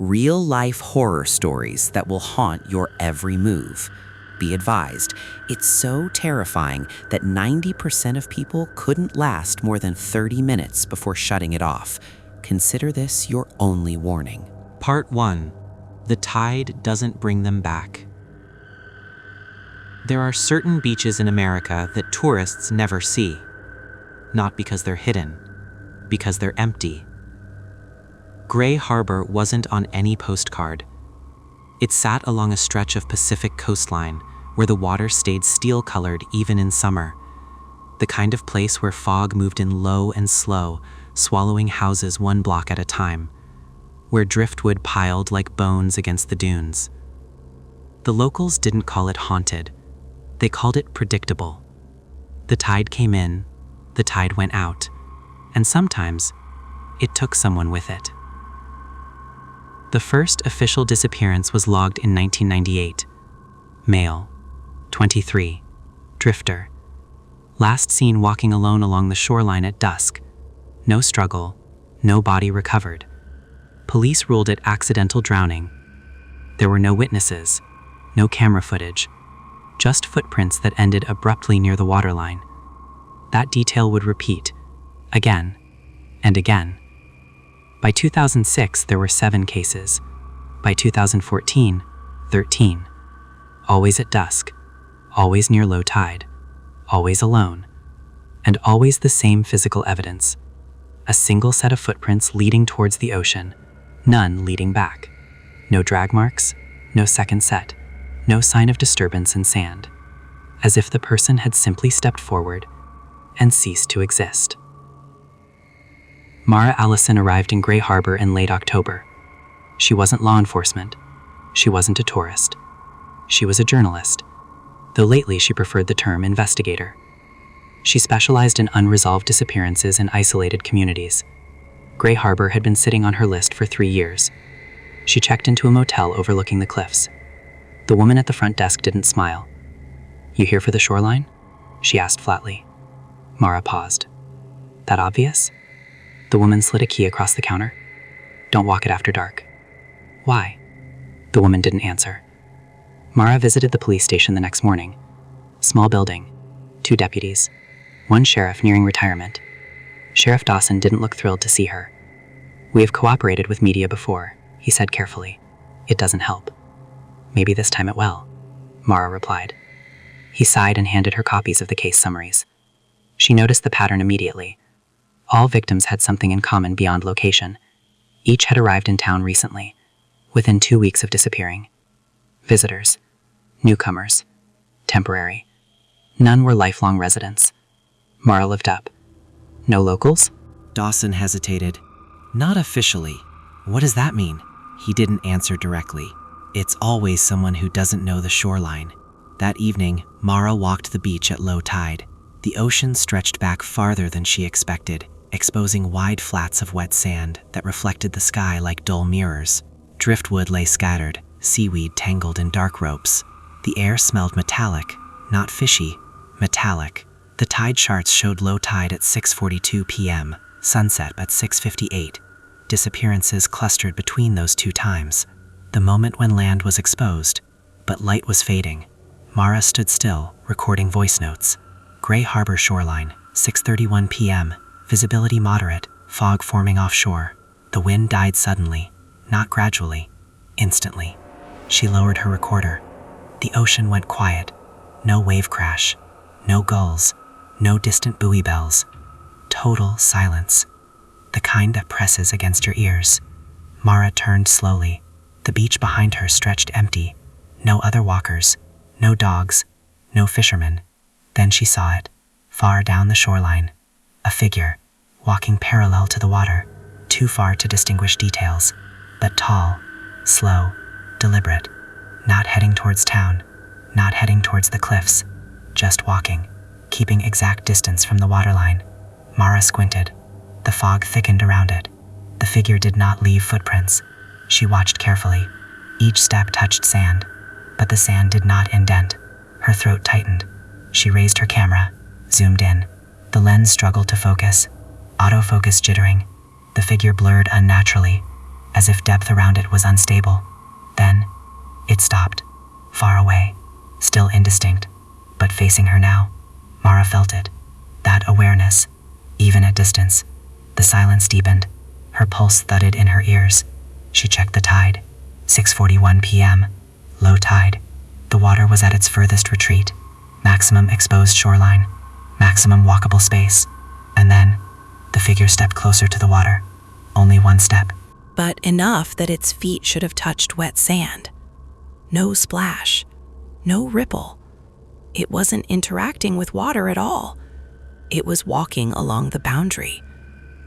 Real-life horror stories that will haunt your every move. Be advised, it's so terrifying that 90% of people couldn't last more than 30 minutes before shutting it off. Consider this your only warning. Part 1. The tide doesn't bring them back. There are certain beaches in America that tourists never see. Not because they're hidden, because they're empty. Gray Harbor wasn't on any postcard. It sat along a stretch of Pacific coastline where the water stayed steel-colored even in summer. The kind of place where fog moved in low and slow, swallowing houses one block at a time. Where driftwood piled like bones against the dunes. The locals didn't call it haunted. They called it predictable. The tide came in, the tide went out, and sometimes it took someone with it. The first official disappearance was logged in 1998. Male, 23, drifter. Last seen walking alone along the shoreline at dusk. No struggle, no body recovered. Police ruled it accidental drowning. There were no witnesses, no camera footage, just footprints that ended abruptly near the waterline. That detail would repeat, again and again. By 2006, there were 7 cases. By 2014, 13. Always at dusk, always near low tide, always alone, and always the same physical evidence. A single set of footprints leading towards the ocean, none leading back. No drag marks, no second set, no sign of disturbance in sand. As if the person had simply stepped forward and ceased to exist. Mara Allison arrived in Gray Harbor in late October. She wasn't law enforcement. She wasn't a tourist. She was a journalist, though lately she preferred the term investigator. She specialized in unresolved disappearances in isolated communities. Gray Harbor had been sitting on her list for 3 years. She checked into a motel overlooking the cliffs. The woman at the front desk didn't smile. "You here for the shoreline?" she asked flatly. Mara paused. "That obvious?" The woman slid a key across the counter. "Don't walk it after dark." "Why?" The woman didn't answer. Mara visited the police station the next morning. Small building, 2 deputies, 1 sheriff nearing retirement. Sheriff Dawson didn't look thrilled to see her. "We have cooperated with media before," he said carefully. "It doesn't help." "Maybe this time it will," Mara replied. He sighed and handed her copies of the case summaries. She noticed the pattern immediately. All victims had something in common beyond location. Each had arrived in town recently, within 2 weeks of disappearing. Visitors, newcomers, temporary. None were lifelong residents. Mara looked up. "No locals?" Dawson hesitated. "Not officially. What does that mean?" He didn't answer directly. "It's always someone who doesn't know the shoreline." That evening, Mara walked the beach at low tide. The ocean stretched back farther than she expected, exposing wide flats of wet sand that reflected the sky like dull mirrors. Driftwood lay scattered, seaweed tangled in dark ropes. The air smelled metallic, not fishy, metallic. The tide charts showed low tide at 6:42 p.m., sunset at 6:58. Disappearances clustered between those 2 times. The moment when land was exposed, but light was fading. Mara stood still, recording voice notes. Gray Harbor shoreline, 6:31 p.m., visibility moderate, fog forming offshore. The wind died suddenly, not gradually, instantly. She lowered her recorder. The ocean went quiet. No wave crash, no gulls, no distant buoy bells. Total silence. The kind that presses against your ears. Mara turned slowly. The beach behind her stretched empty. No other walkers, no dogs, no fishermen. Then she saw it, far down the shoreline. A figure, walking parallel to the water, too far to distinguish details, but tall, slow, deliberate, not heading towards town, not heading towards the cliffs, just walking, keeping exact distance from the waterline. Mara squinted. The fog thickened around it. The figure did not leave footprints. She watched carefully. Each step touched sand, but the sand did not indent. Her throat tightened. She raised her camera, zoomed in. The lens struggled to focus. Autofocus jittering. The figure blurred unnaturally. as if depth around it was unstable. Then, it stopped, far away, still indistinct, but facing her now. Mara felt it, that awareness, even at distance. The silence deepened. Her pulse thudded in her ears. She checked the tide. 6:41 p.m. Low tide. The water was at its furthest retreat. Maximum exposed shoreline. Maximum walkable space. And then, the figure stepped closer to the water. Only one step. But enough that its feet should have touched wet sand. No splash. No ripple. It wasn't interacting with water at all. It was walking along the boundary.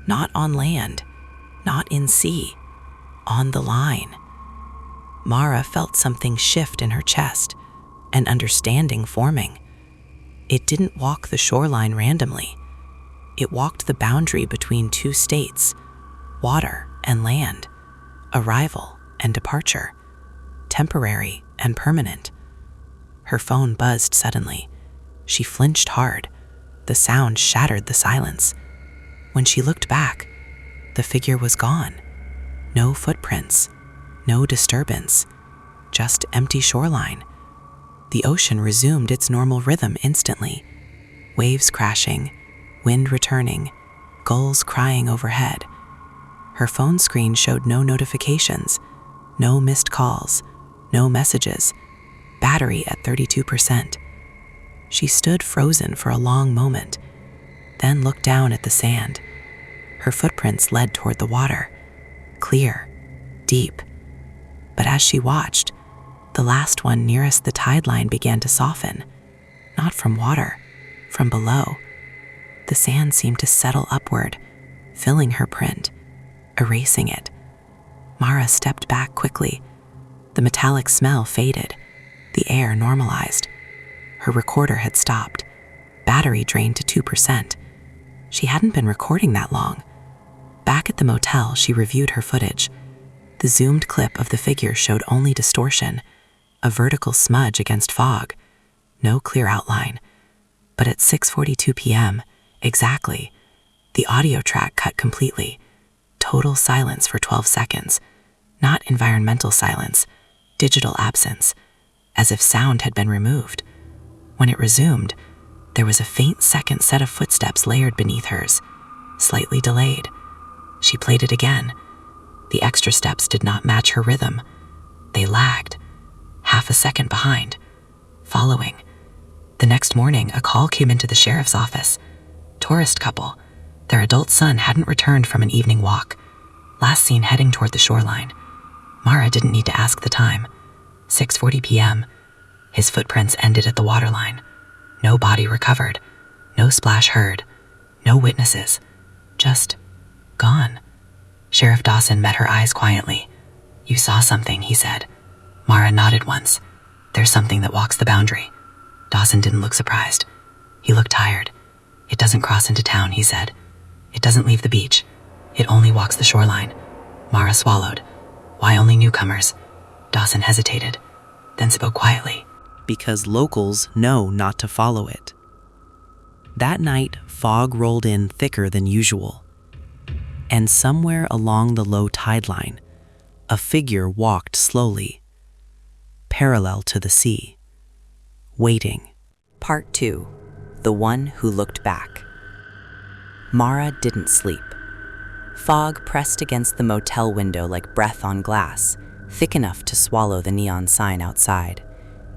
Not on land. Not in sea. On the line. Mara felt something shift in her chest, an understanding forming. It didn't walk the shoreline randomly. It walked the boundary between two states, water and land, arrival and departure, temporary and permanent. Her phone buzzed suddenly. She flinched hard. The sound shattered the silence. When she looked back, the figure was gone. No footprints, no disturbance, just empty shoreline. The ocean resumed its normal rhythm instantly. Waves crashing, wind returning, gulls crying overhead. Her phone screen showed no notifications, no missed calls, no messages, battery at 32%. She stood frozen for a long moment, then looked down at the sand. Her footprints led toward the water, clear, deep. But as she watched, the last one nearest the tide line began to soften, not from water, from below. The sand seemed to settle upward, filling her print, erasing it. Mara stepped back quickly. The metallic smell faded. The air normalized. Her recorder had stopped. Battery drained to 2%. She hadn't been recording that long. Back at the motel, she reviewed her footage. The zoomed clip of the figure showed only distortion, a vertical smudge against fog, no clear outline. But at 6:42 p.m., exactly, the audio track cut completely. Total silence for 12 seconds. Not environmental silence, digital absence, as if sound had been removed. When it resumed, there was a faint second set of footsteps layered beneath hers, slightly delayed. She played it again. The extra steps did not match her rhythm. They lagged, half a second behind, following. The next morning, a call came into the sheriff's office. Tourist couple. Their adult son hadn't returned from an evening walk, last seen heading toward the shoreline. Mara didn't need to ask the time. 6:40 p.m. His footprints ended at the waterline. No body recovered. No splash heard. No witnesses. Just gone. Sheriff Dawson met her eyes quietly. "You saw something," he said. Mara nodded once. "There's something that walks the boundary." Dawson didn't look surprised. He looked tired. "It doesn't cross into town," he said. "It doesn't leave the beach. It only walks the shoreline." Mara swallowed. "Why only newcomers?" Dawson hesitated, then spoke quietly. "Because locals know not to follow it." That night, fog rolled in thicker than usual. And somewhere along the low tide line, a figure walked slowly, parallel to the sea, waiting. Part 2. The One Who Looked Back. Mara didn't sleep. Fog pressed against the motel window like breath on glass, thick enough to swallow the neon sign outside.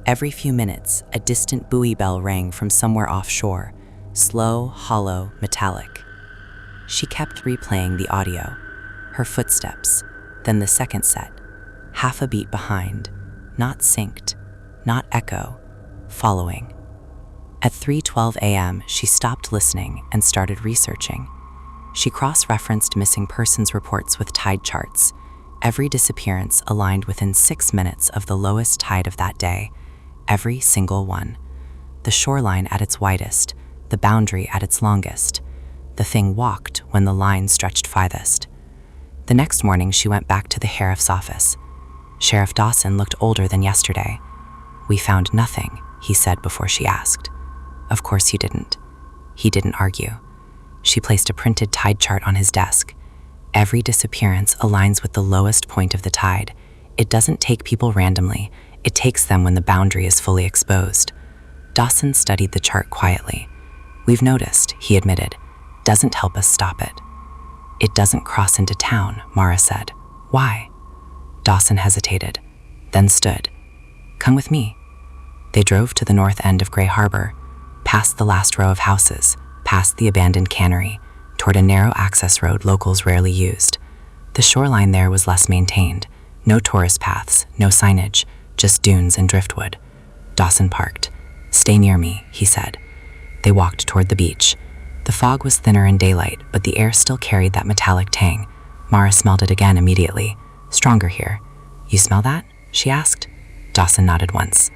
Every few minutes, a distant buoy bell rang from somewhere offshore, slow, hollow, metallic. She kept replaying the audio, her footsteps, then the second set, half a beat behind, not synced, not echo, following. At 3:12 a.m., she stopped listening and started researching. She cross-referenced missing persons reports with tide charts. Every disappearance aligned within 6 minutes of the lowest tide of that day, every single one. The shoreline at its widest, the boundary at its longest. The thing walked when the line stretched farthest. The next morning, she went back to the sheriff's office. Sheriff Dawson looked older than yesterday. "We found nothing," he said before she asked. Of course he didn't. He didn't argue. She placed a printed tide chart on his desk. Every disappearance aligns with the lowest point of the tide. It doesn't take people randomly. It takes them when the boundary is fully exposed. Dawson studied the chart quietly. We've noticed, he admitted. Doesn't help us stop it. It doesn't cross into town, Mara said. Why? Dawson hesitated, then stood. Come with me. They drove to the north end of Gray Harbor, past the last row of houses, past the abandoned cannery, toward a narrow access road locals rarely used. The shoreline there was less maintained. No tourist paths, no signage, just dunes and driftwood. Dawson parked. Stay near me, he said. They walked toward the beach. The fog was thinner in daylight, but the air still carried that metallic tang. Mara smelled it again immediately. Stronger here. You smell that? She asked. Dawson nodded once.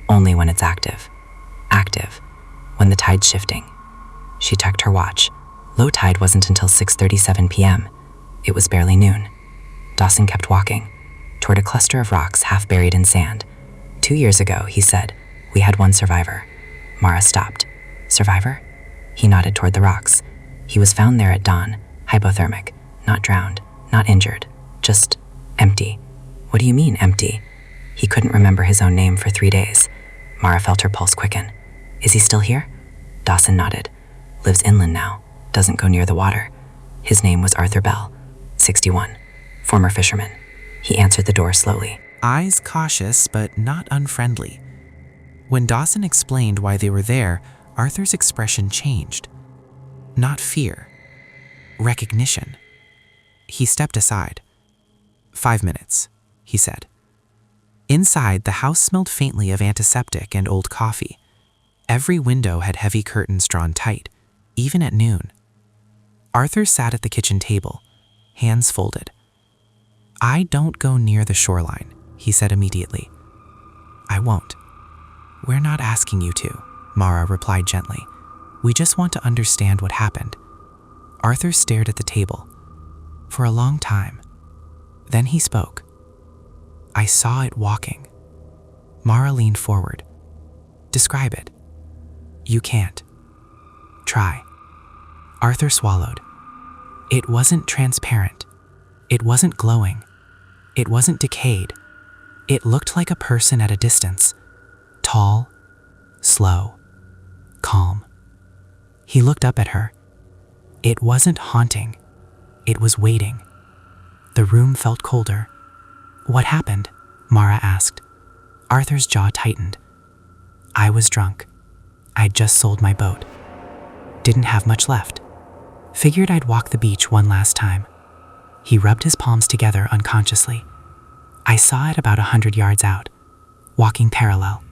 Only when it's active. Active. When the tide's shifting. She checked her watch. Low tide wasn't until 6:37 p.m. It was barely noon. Dawson kept walking, toward a cluster of rocks half buried in sand. 2 years ago, he said, we had one survivor. Mara stopped. Survivor? He nodded toward the rocks. He was found there at dawn, hypothermic, not drowned, not injured, just empty. What do you mean, empty? He couldn't remember his own name for 3 days. Mara felt her pulse quicken. Is he still here? Dawson nodded. Lives inland now. Doesn't go near the water. His name was Arthur Bell, 61, former fisherman. He answered the door slowly. Eyes cautious but not unfriendly. When Dawson explained why they were there, Arthur's expression changed. Not fear. Recognition. He stepped aside. 5 minutes, he said. Inside, the house smelled faintly of antiseptic and old coffee. Every window had heavy curtains drawn tight, even at noon. Arthur sat at the kitchen table, hands folded. I don't go near the shoreline, he said immediately. I won't. We're not asking you to, Mara replied gently. We just want to understand what happened. Arthur stared at the table for a long time. Then he spoke. I saw it walking. Mara leaned forward. Describe it. You can't. Try. Arthur swallowed. It wasn't transparent. It wasn't glowing. It wasn't decayed. It looked like a person at a distance. Tall, slow, calm. He looked up at her. It wasn't haunting. It was waiting. The room felt colder. What happened? Mara asked. Arthur's jaw tightened. I was drunk. I'd just sold my boat. Didn't have much left. Figured I'd walk the beach one last time. He rubbed his palms together unconsciously. I saw it about 100 yards out, walking parallel,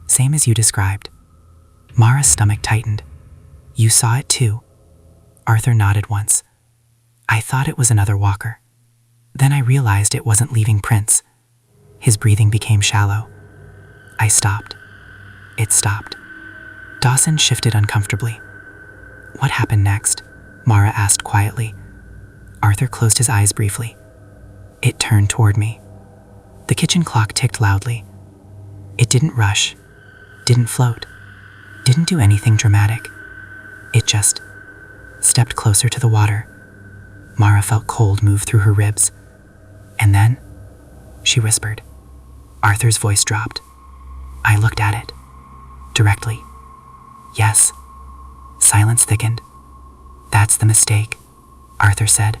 same as you described. Mara's stomach tightened. You saw it too? Arthur nodded once. I thought it was another walker. Then I realized it wasn't leaving prints. His breathing became shallow. I stopped. It stopped. Dawson shifted uncomfortably. What happened next? Mara asked quietly. Arthur closed his eyes briefly. It turned toward me. The kitchen clock ticked loudly. It didn't rush, didn't float, didn't do anything dramatic. It just stepped closer to the water. Mara felt cold move through her ribs. And then, she whispered. Arthur's voice dropped. I looked at it. Directly. Yes. Silence thickened. That's the mistake, Arthur said.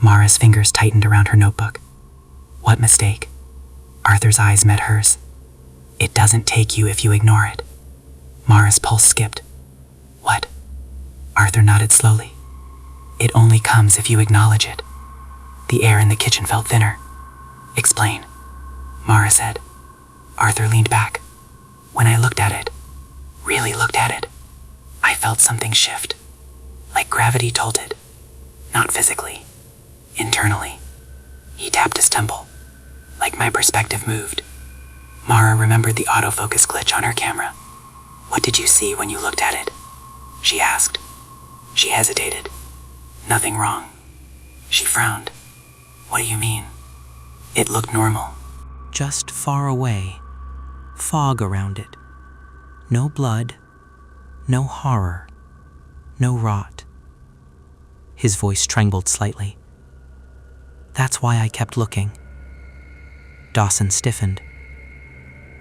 Mara's fingers tightened around her notebook. What mistake? Arthur's eyes met hers. It doesn't take you if you ignore it. Mara's pulse skipped. What? Arthur nodded slowly. It only comes if you acknowledge it. The air in the kitchen felt thinner. Explain, Mara said. Arthur leaned back. When I looked at it, really looked at it, I felt something shift, like gravity tilted. Not physically, internally. He tapped his temple, like my perspective moved. Mara remembered the autofocus glitch on her camera. What did you see when you looked at it? She asked. She hesitated. Nothing wrong. She frowned. What do you mean? It looked normal. Just far away. Fog around it. No blood. No horror. No rot. His voice trembled slightly. That's why I kept looking. Dawson stiffened.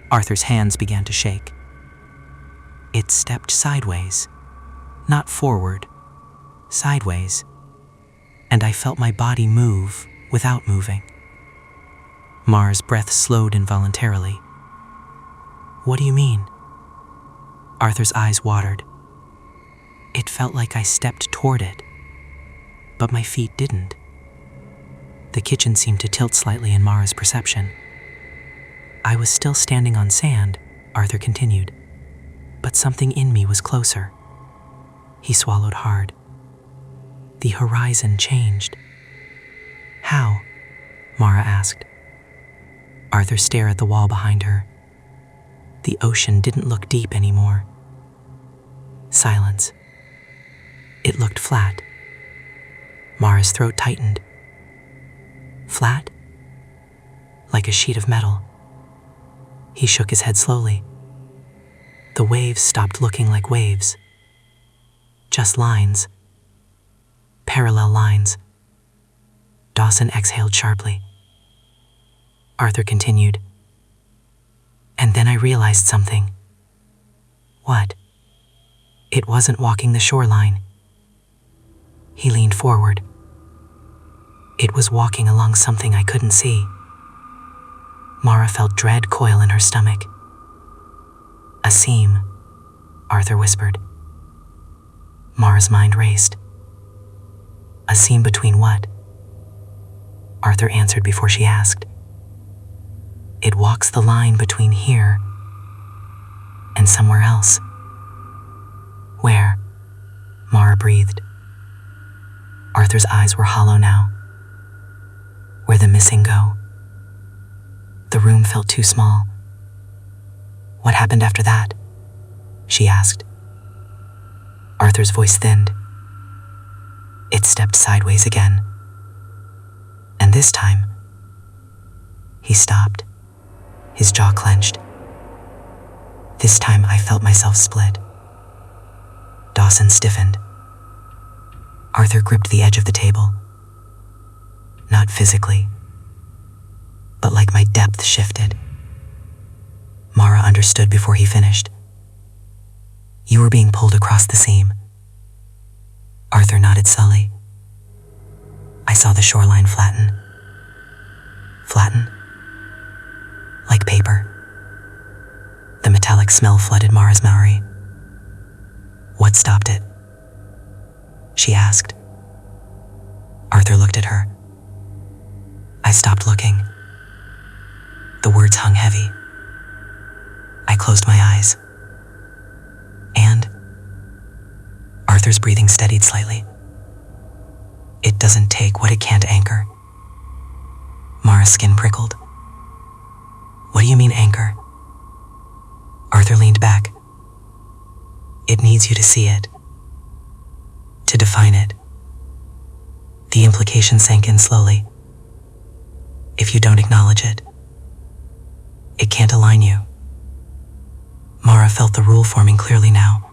Arthur's hands began to shake. It stepped sideways, not forward, sideways, and I felt my body move without moving. Mara's breath slowed involuntarily. What do you mean? Arthur's eyes watered. It felt like I stepped toward it, but my feet didn't. The kitchen seemed to tilt slightly in Mara's perception. I was still standing on sand, Arthur continued, but something in me was closer. He swallowed hard. The horizon changed. How? Mara asked. Arthur stared at the wall behind her. The ocean didn't look deep anymore. Silence. It looked flat. Mara's throat tightened. Flat? Like a sheet of metal. He shook his head slowly. The waves stopped looking like waves. Just lines. Parallel lines. Dawson exhaled sharply. Arthur continued. And then I realized something. What? It wasn't walking the shoreline. He leaned forward. It was walking along something I couldn't see. Mara felt dread coil in her stomach. A seam, Arthur whispered. Mara's mind raced. A seam between what? Arthur answered before she asked. It walks the line between here and somewhere else. Where? Mara breathed. Arthur's eyes were hollow now. Where the missing go. The room felt too small. What happened after that? She asked. Arthur's voice thinned. It stepped sideways again. And this time, he stopped, his jaw clenched. This time I felt myself split. Dawson stiffened. Arthur gripped the edge of the table. Not physically, but like my depth shifted. Mara understood before he finished. You were being pulled across the seam. Arthur nodded sully. I saw the shoreline flatten. Flatten? Like paper. The metallic smell flooded Mara's memory. What stopped it? She asked. Arthur looked at her. I stopped looking. The words hung heavy. I closed my eyes. And Arthur's breathing steadied slightly. It doesn't take what it can't anchor. Mara's skin prickled. What do you mean anchor? Arthur leaned back. It needs you to see it. To define it. The implication sank in slowly. If you don't acknowledge it, it can't align you. Mara felt the rule forming clearly now.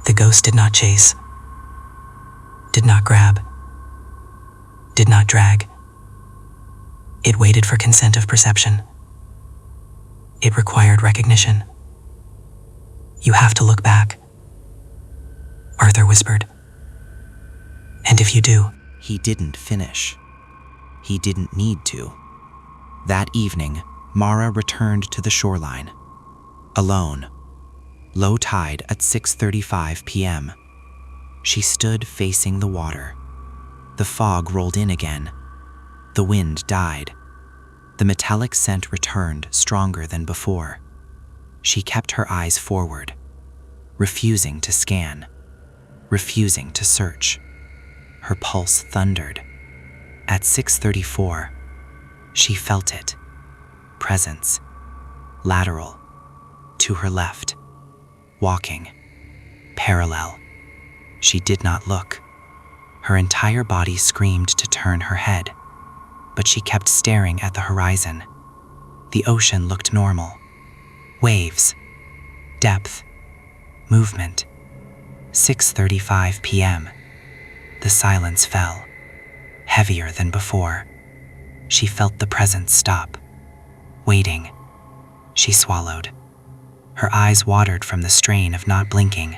The ghost did not chase, did not grab, did not drag. It waited for consent of perception. It required recognition. You have to look back, Arthur whispered. And if you do, He didn't finish. He didn't need to. That evening, Mara returned to the shoreline. Alone. Low tide at 6:35 p.m. She stood facing the water. The fog rolled in again. The wind died. The metallic scent returned stronger than before. She kept her eyes forward, refusing to scan, refusing to search. Her pulse thundered. At 6:34, she felt it. Presence. Lateral. To her left. Walking. Parallel. She did not look. Her entire body screamed to turn her head, but she kept staring at the horizon. The ocean looked normal. Waves. Depth. Movement. 6:35 p.m. The silence fell. heavier than before. She felt the presence stop. Waiting. She swallowed. Her eyes watered from the strain of not blinking.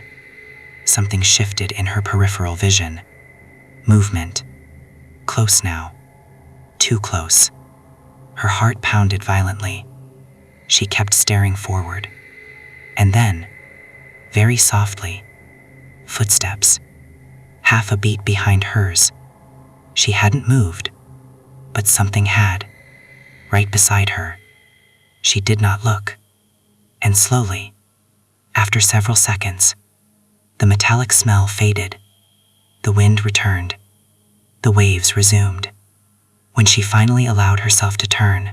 Something shifted in her peripheral vision. Movement. Close now. Too close. Her heart pounded violently. She kept staring forward. And then, very softly, footsteps. Half a beat behind hers. She hadn't moved, but something had. Right beside her. She did not look. And slowly, after several seconds, the metallic smell faded. The wind returned. The waves resumed. When she finally allowed herself to turn,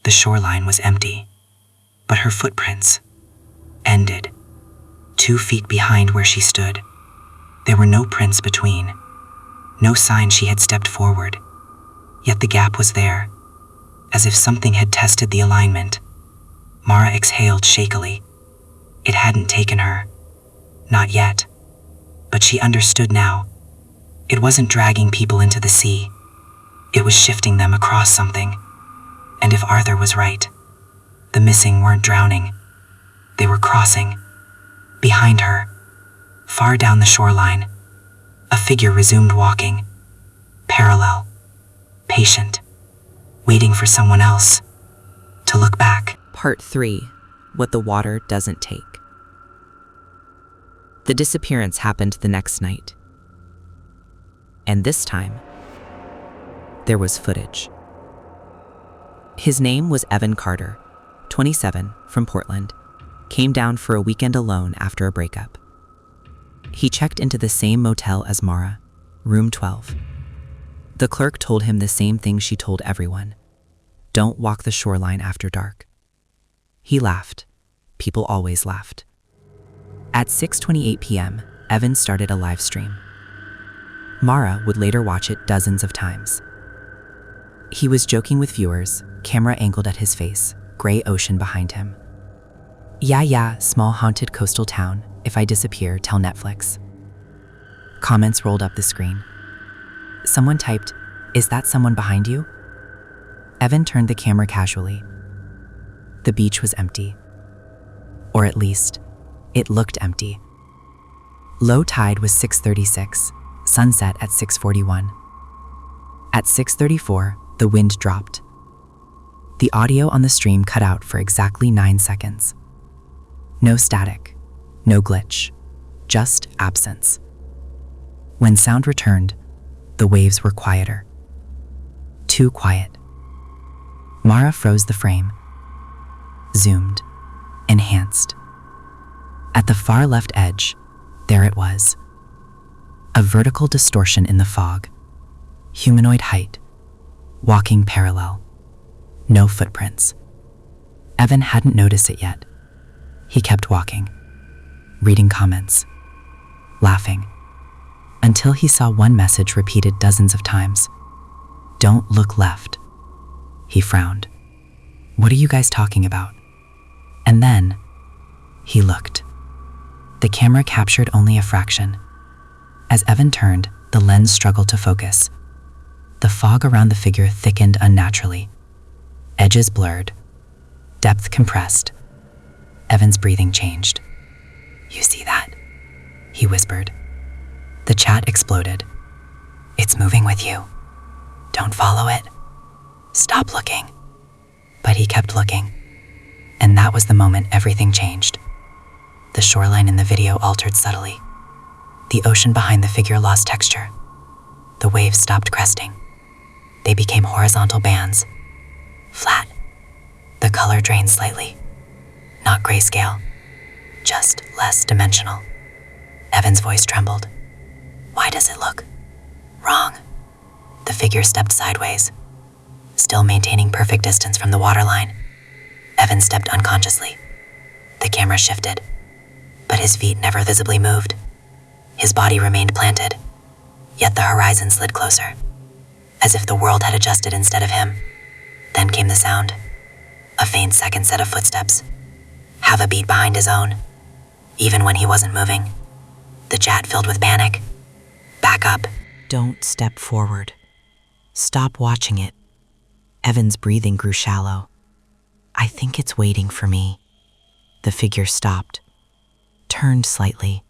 the shoreline was empty, but her footprints ended, 2 feet behind where she stood. There were no prints between, no sign she had stepped forward, yet the gap was there, as if something had tested the alignment. Mara exhaled shakily. It hadn't taken her. Not yet. But she understood now. It wasn't dragging people into the sea. It was shifting them across something. And if Arthur was right, the missing weren't drowning. They were crossing. Behind her, far down the shoreline, a figure resumed walking. Parallel. Patient. Waiting for someone else to look back. Part 3. What the water doesn't take. The disappearance happened the next night. And this time, there was footage. His name was Evan Carter, 27, from Portland, came down for a weekend alone after a breakup. He checked into the same motel as Mara, room 12. The clerk told him the same thing she told everyone. Don't walk the shoreline after dark. He laughed. People always laughed. At 6:28 p.m., Evan started a live stream. Mara would later watch it dozens of times. He was joking with viewers, camera angled at his face, gray ocean behind him. Yeah, small haunted coastal town. If I disappear, tell Netflix. Comments rolled up the screen. Someone typed, "Is that someone behind you?" Evan turned the camera casually. The beach was empty. Or at least, it looked empty. Low tide was 6:36, sunset at 6:41. At 6:34, the wind dropped. The audio on the stream cut out for exactly 9 seconds. No static, no glitch, just absence. When sound returned, the waves were quieter. Too quiet. Mara froze the frame. Zoomed. Enhanced. At the far left edge, there it was. A vertical distortion in the fog. Humanoid height. Walking parallel. No footprints. Evan hadn't noticed it yet. He kept walking, reading comments, laughing, until he saw one message repeated dozens of times. Don't look left. He frowned. What are you guys talking about? And then, he looked. The camera captured only a fraction. As Evan turned, the lens struggled to focus. The fog around the figure thickened unnaturally. Edges blurred. Depth compressed. Evan's breathing changed. You see that? He whispered. The chat exploded. It's moving with you. Don't follow it. Stop looking. But he kept looking. And that was the moment everything changed. The shoreline in the video altered subtly. The ocean behind the figure lost texture. The waves stopped cresting. They became horizontal bands. Flat. The color drained slightly. Not grayscale. Just less dimensional. Evan's voice trembled. Why does it look wrong? The figure stepped sideways, still maintaining perfect distance from the waterline. Evan stepped unconsciously. The camera shifted, but his feet never visibly moved. His body remained planted, yet the horizon slid closer, as if the world had adjusted instead of him. Then came the sound. A faint second set of footsteps, half a beat behind his own. Even when he wasn't moving, the chat filled with panic. Back up. Don't step forward. Stop watching it. Evan's breathing grew shallow. I think it's waiting for me. The figure stopped, turned slightly,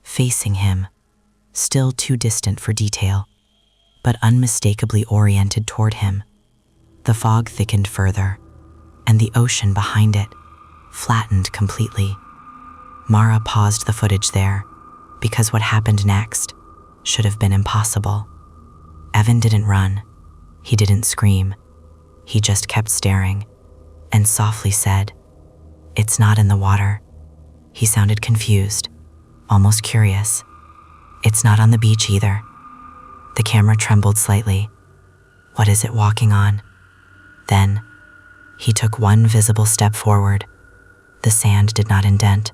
facing him, still too distant for detail, but unmistakably oriented toward him. The fog thickened further, and the ocean behind it flattened completely. Mara paused the footage there, because what happened next should have been impossible. Evan didn't run. He didn't scream. He just kept staring, and softly said, "It's not in the water." He sounded confused, almost curious. "It's not on the beach either." The camera trembled slightly. "What is it walking on?" Then, he took one visible step forward. The sand did not indent.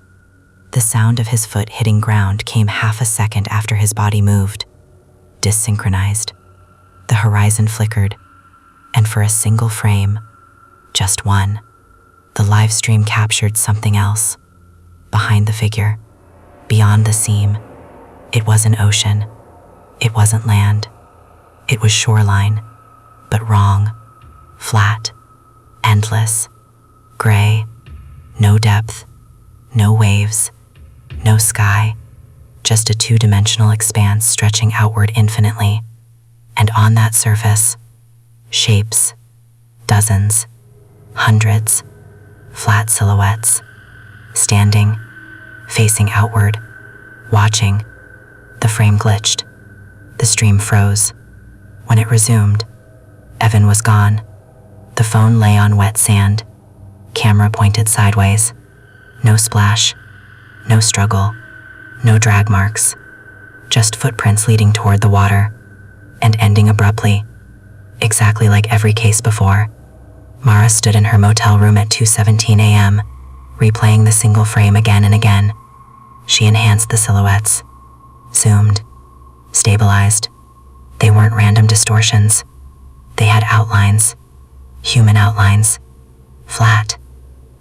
The sound of his foot hitting ground came half a second after his body moved. Dissynchronized. The horizon flickered, and for a single frame, just one, the live stream captured something else. Behind the figure, beyond the seam, it wasn't ocean. It wasn't land. It was shoreline, but wrong, flat, endless, gray, no depth, no waves, no sky, just a two-dimensional expanse stretching outward infinitely. And on that surface, shapes, dozens, hundreds, flat silhouettes, standing, facing outward, watching. The frame glitched. The stream froze. When it resumed, Evan was gone. The phone lay on wet sand, camera pointed sideways. No splash, no struggle, no drag marks, just footprints leading toward the water and ending abruptly, exactly like every case before. Mara stood in her motel room at 2:17 a.m., replaying the single frame again and again. She enhanced the silhouettes, zoomed, stabilized. They weren't random distortions. They had outlines, human outlines, flat,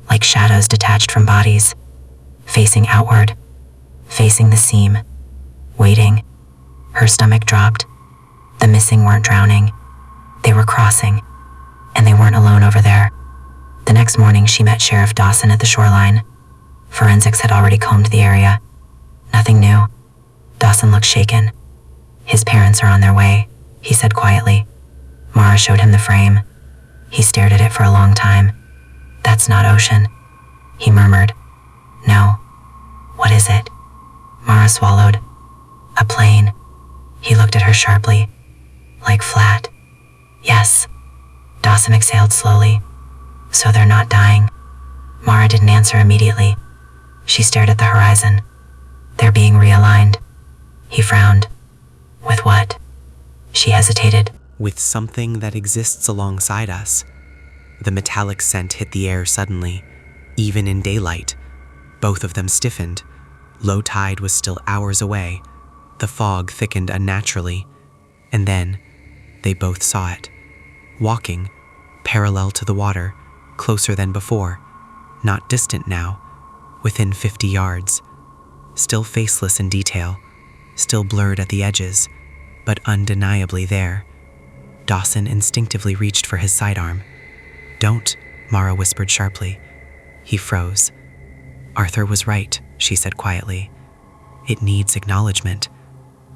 like shadows detached from bodies, facing outward, facing the seam, waiting. Her stomach dropped. The missing weren't drowning. They were crossing, and they weren't alone over there. The next morning, she met Sheriff Dawson at the shoreline. Forensics had already combed the area. Nothing new. Dawson looked shaken. "His parents are on their way," he said quietly. Mara showed him the frame. He stared at it for a long time. "That's not ocean," he murmured. "No. What is it?" Mara swallowed. "A plane." He looked at her sharply. "Like flat?" "Yes." Dawson exhaled slowly. "So they're not dying?" Mara didn't answer immediately. She stared at the horizon. "They're being realigned." He frowned. "With what?" She hesitated. "With something that exists alongside us." The metallic scent hit the air suddenly, even in daylight. Both of them stiffened. Low tide was still hours away. The fog thickened unnaturally. And then, they both saw it. Walking, parallel to the water, closer than before. Not distant now, within 50 yards. Still faceless in detail, still blurred at the edges, but undeniably there. Dawson instinctively reached for his sidearm. "Don't," Mara whispered sharply. He froze. "Arthur was right," she said quietly. "It needs acknowledgement."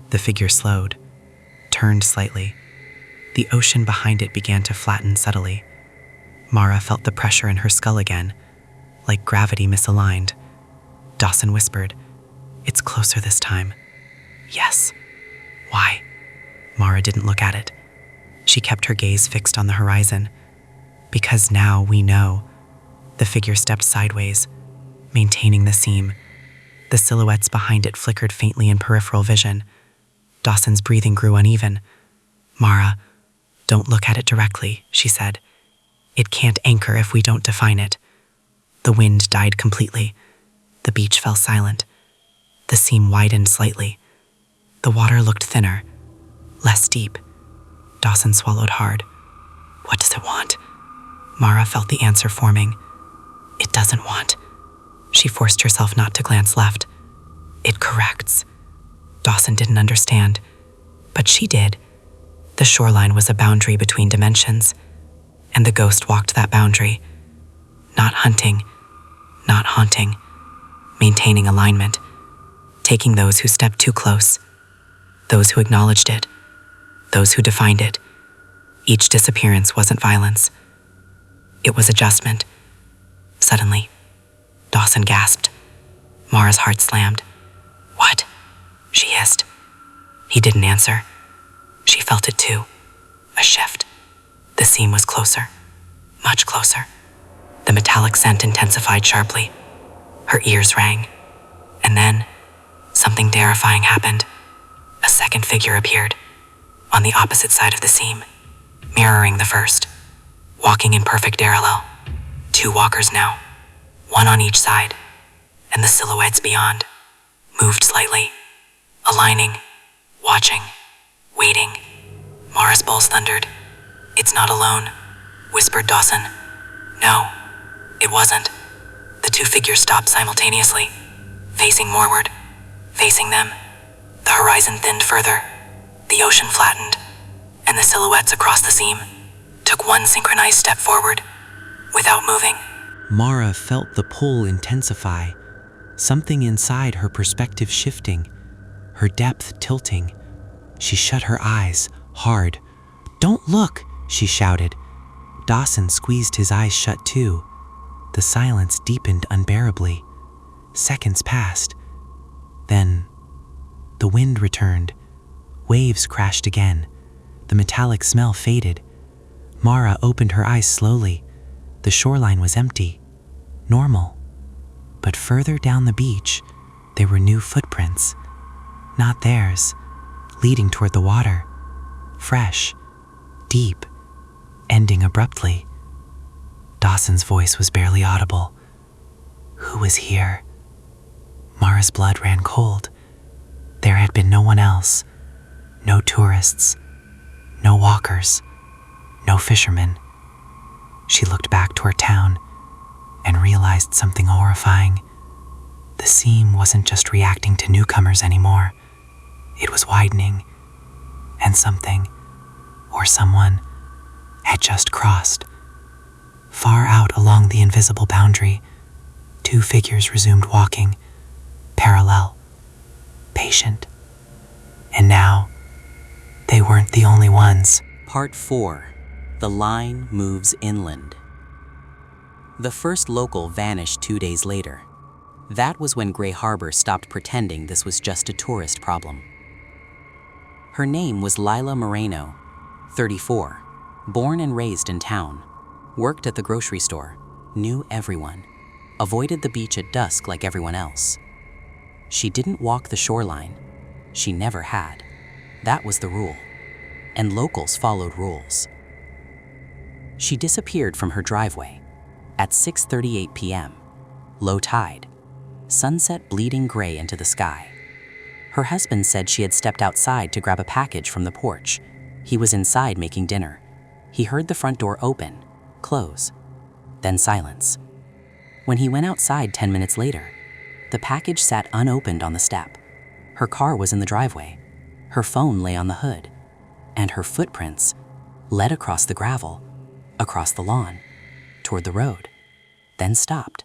The figure slowed, turned slightly. The ocean behind it began to flatten subtly. Mara felt the pressure in her skull again, like gravity misaligned. Dawson whispered, "It's closer this time." "Yes." "Why?" Mara didn't look at it. She kept her gaze fixed on the horizon. "Because now we know." The figure stepped sideways, maintaining the seam. The silhouettes behind it flickered faintly in peripheral vision. Dawson's breathing grew uneven. "Mara, don't look at it directly," she said. "It can't anchor if we don't define it." The wind died completely. The beach fell silent. The seam widened slightly. The water looked thinner, less deep. Dawson swallowed hard. "What does it want?" Mara felt the answer forming. "It doesn't want." She forced herself not to glance left. "It corrects." Dawson didn't understand, but she did. The shoreline was a boundary between dimensions, and the ghost walked that boundary, not hunting, not haunting, maintaining alignment, taking those who stepped too close, those who acknowledged it, those who defined it. Each disappearance wasn't violence. It was adjustment. Suddenly, Dawson gasped. Mara's heart slammed. "What?" she hissed. He didn't answer. She felt it too. A shift. The seam was closer. Much closer. The metallic scent intensified sharply. Her ears rang. And then, something terrifying happened. A second figure appeared, on the opposite side of the seam, mirroring the first, walking in perfect parallel. 2 walkers now, one on each side, and the silhouettes beyond moved slightly, aligning, watching, waiting. Mara's pulse thundered. "It's not alone," whispered Dawson. No, it wasn't. The 2 figures stopped simultaneously, facing moreward, facing them. The horizon thinned further, the ocean flattened, and the silhouettes across the seam took one synchronized step forward, without moving. Mara felt the pull intensify, something inside her perspective shifting, her depth tilting. She shut her eyes, hard. "Don't look," she shouted. Dawson squeezed his eyes shut too. The silence deepened unbearably. Seconds passed. Then, the wind returned. Waves crashed again. The metallic smell faded. Mara opened her eyes slowly. The shoreline was empty, normal. But further down the beach, there were new footprints. Not theirs, leading toward the water. Fresh, deep, ending abruptly. Dawson's voice was barely audible. Who was here? Mara's blood ran cold. There had been no one else. No tourists. No walkers. No fishermen. She looked back toward town and realized something horrifying. The seam wasn't just reacting to newcomers anymore. It was widening, and something, or someone, had just crossed. Far out along the invisible boundary, 2 figures resumed walking, parallel, patient. And now, they weren't the only ones. Part 4. The line moves inland. The first local vanished 2 days later. That was when Gray Harbor stopped pretending this was just a tourist problem. Her name was Lila Moreno, 34, born and raised in town, worked at the grocery store, knew everyone, avoided the beach at dusk like everyone else. She didn't walk the shoreline. She never had. That was the rule, and locals followed rules. She disappeared from her driveway at 6:38 p.m., low tide, sunset bleeding gray into the sky. Her husband said she had stepped outside to grab a package from the porch. He was inside making dinner. He heard the front door open, close, then silence. When he went outside 10 minutes later, the package sat unopened on the step. Her car was in the driveway. Her phone lay on the hood, and her footprints led across the gravel, across the lawn, toward the road, then stopped.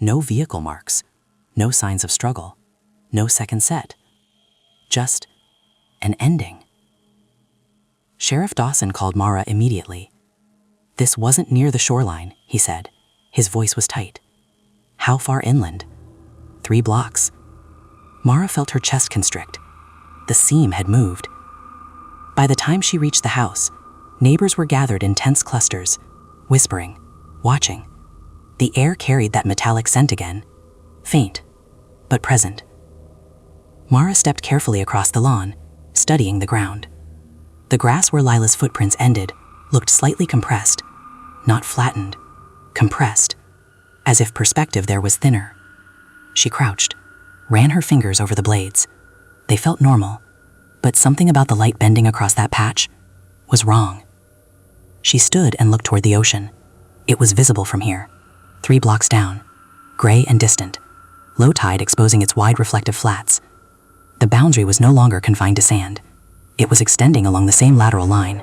No vehicle marks, no signs of struggle, no second set, just an ending. Sheriff Dawson called Mara immediately. "This wasn't near the shoreline," he said. His voice was tight. "How far inland?" 3 blocks. Mara felt her chest constrict. The seam had moved. By the time she reached the house, neighbors were gathered in tense clusters, whispering, watching. The air carried that metallic scent again, faint, but present. Mara stepped carefully across the lawn, studying the ground. The grass where Lila's footprints ended looked slightly compressed, not flattened, compressed, as if perspective there was thinner. She crouched, ran her fingers over the blades. They felt normal, but something about the light bending across that patch was wrong. She stood and looked toward the ocean. It was visible from here, 3 blocks down, gray and distant, low tide exposing its wide reflective flats. The boundary was no longer confined to sand. It was extending along the same lateral line,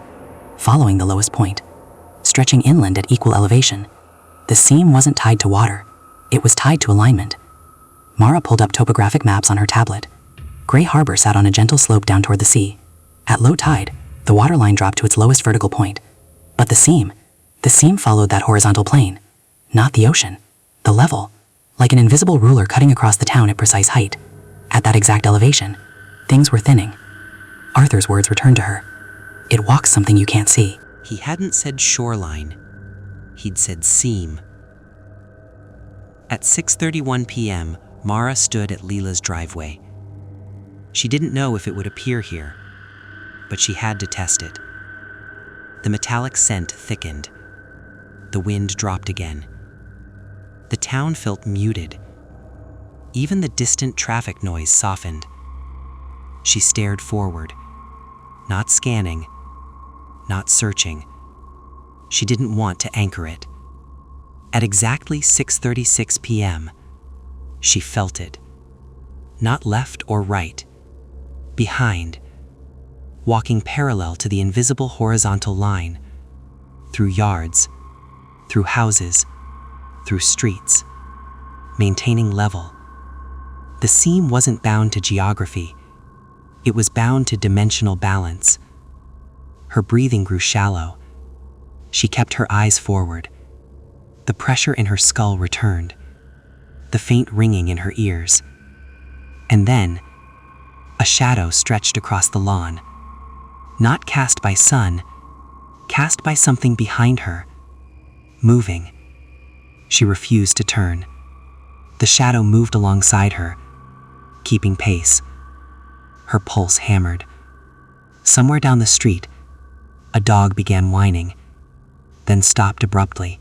following the lowest point, stretching inland at equal elevation. The seam wasn't tied to water, it was tied to alignment. Mara pulled up topographic maps on her tablet. Gray Harbor sat on a gentle slope down toward the sea. At low tide, the waterline dropped to its lowest vertical point. But the seam followed that horizontal plane. Not the ocean, the level, like an invisible ruler cutting across the town at precise height. At that exact elevation, things were thinning. Arthur's words returned to her. It walks something you can't see. He hadn't said shoreline. He'd said seam. At 6:31 p.m., Mara stood at Leela's driveway. She didn't know if it would appear here, but she had to test it. The metallic scent thickened. The wind dropped again. The town felt muted. Even the distant traffic noise softened. She stared forward, not scanning, not searching. She didn't want to anchor it. At exactly 6:36 p.m., she felt it. Not left or right. Behind, walking parallel to the invisible horizontal line, through yards, through houses, through streets, maintaining level. The seam wasn't bound to geography. It was bound to dimensional balance. Her breathing grew shallow. She kept her eyes forward. The pressure in her skull returned, the faint ringing in her ears. And then, a shadow stretched across the lawn, not cast by sun, cast by something behind her, moving. She refused to turn. The shadow moved alongside her, keeping pace. Her pulse hammered. Somewhere down the street, a dog began whining, then stopped abruptly.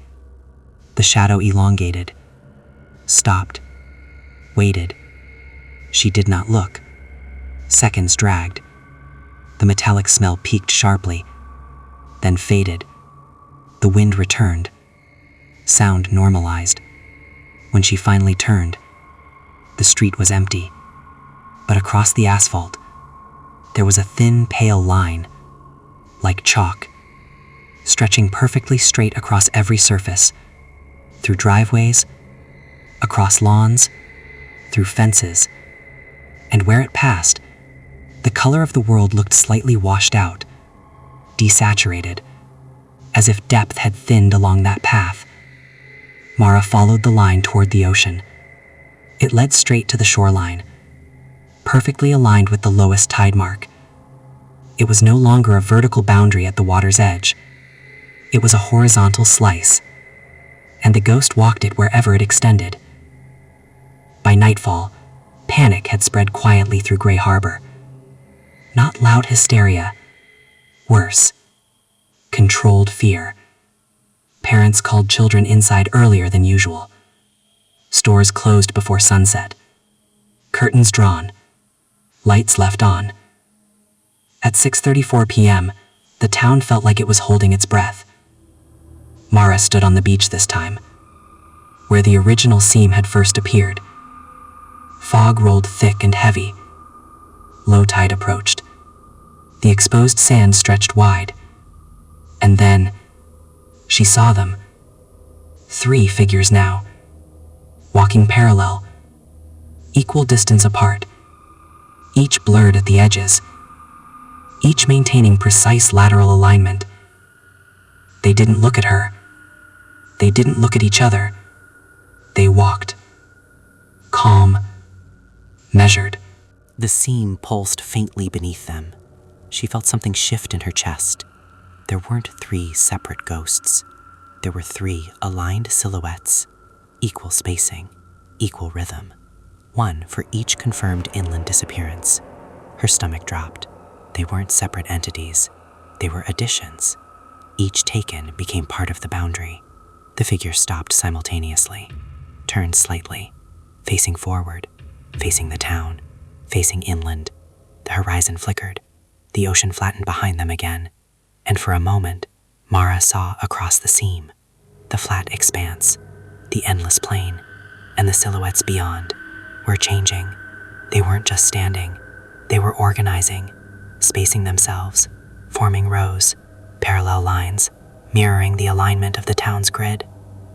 The shadow elongated, stopped, waited. She did not look. Seconds dragged. The metallic smell peaked sharply, then faded. The wind returned. Sound normalized. When she finally turned, the street was empty. But across the asphalt, there was a thin, pale line, like chalk, stretching perfectly straight across every surface, through driveways, across lawns, through fences. And where it passed, the color of the world looked slightly washed out, desaturated, as if depth had thinned along that path. Mara followed the line toward the ocean. It led straight to the shoreline, perfectly aligned with the lowest tide mark. It was no longer a vertical boundary at the water's edge. It was a horizontal slice, and the ghost walked it wherever it extended. By nightfall, panic had spread quietly through Gray Harbor. Not loud hysteria, worse, controlled fear. Parents called children inside earlier than usual. Stores closed before sunset. Curtains drawn. Lights left on. At 6:34 p.m., the town felt like it was holding its breath. Mara stood on the beach this time, where the original seam had first appeared. Fog rolled thick and heavy. Low tide approached. The exposed sand stretched wide. And then, she saw them. 3 figures now, walking parallel, equal distance apart, each blurred at the edges, each maintaining precise lateral alignment. They didn't look at her. They didn't look at each other. They walked. Calm, measured. The seam pulsed faintly beneath them. She felt something shift in her chest. There weren't 3 separate ghosts. There were 3 aligned silhouettes, equal spacing, equal rhythm, one for each confirmed inland disappearance. Her stomach dropped. They weren't separate entities. They were additions. Each taken became part of the boundary. The figures stopped simultaneously, turned slightly, facing forward, facing the town, facing inland. The horizon flickered. The ocean flattened behind them again. And for a moment, Mara saw across the seam, the flat expanse, the endless plain, and the silhouettes beyond were changing. They weren't just standing. They were organizing. Space spacing themselves, forming rows, parallel lines, mirroring the alignment of the town's grid.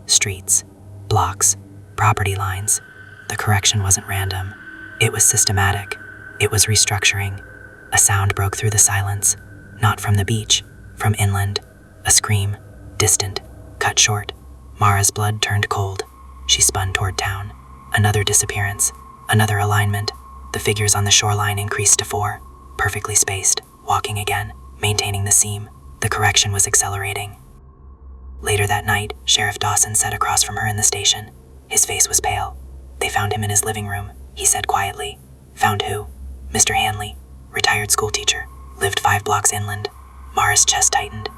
Streets, blocks, property lines. The correction wasn't random. It was systematic. It was restructuring. A sound broke through the silence, not from the beach, from inland. A scream, distant, cut short. Mara's blood turned cold. She spun toward town. Another disappearance, another alignment. The figures on the shoreline increased to 4, perfectly spaced, walking again, maintaining the seam. The correction was accelerating. Later that night, Sheriff Dawson sat across from her in the station. His face was pale. They found him in his living room, he said quietly. Found who? Mr. Hanley, retired schoolteacher, lived 5 blocks inland. Mara's chest tightened.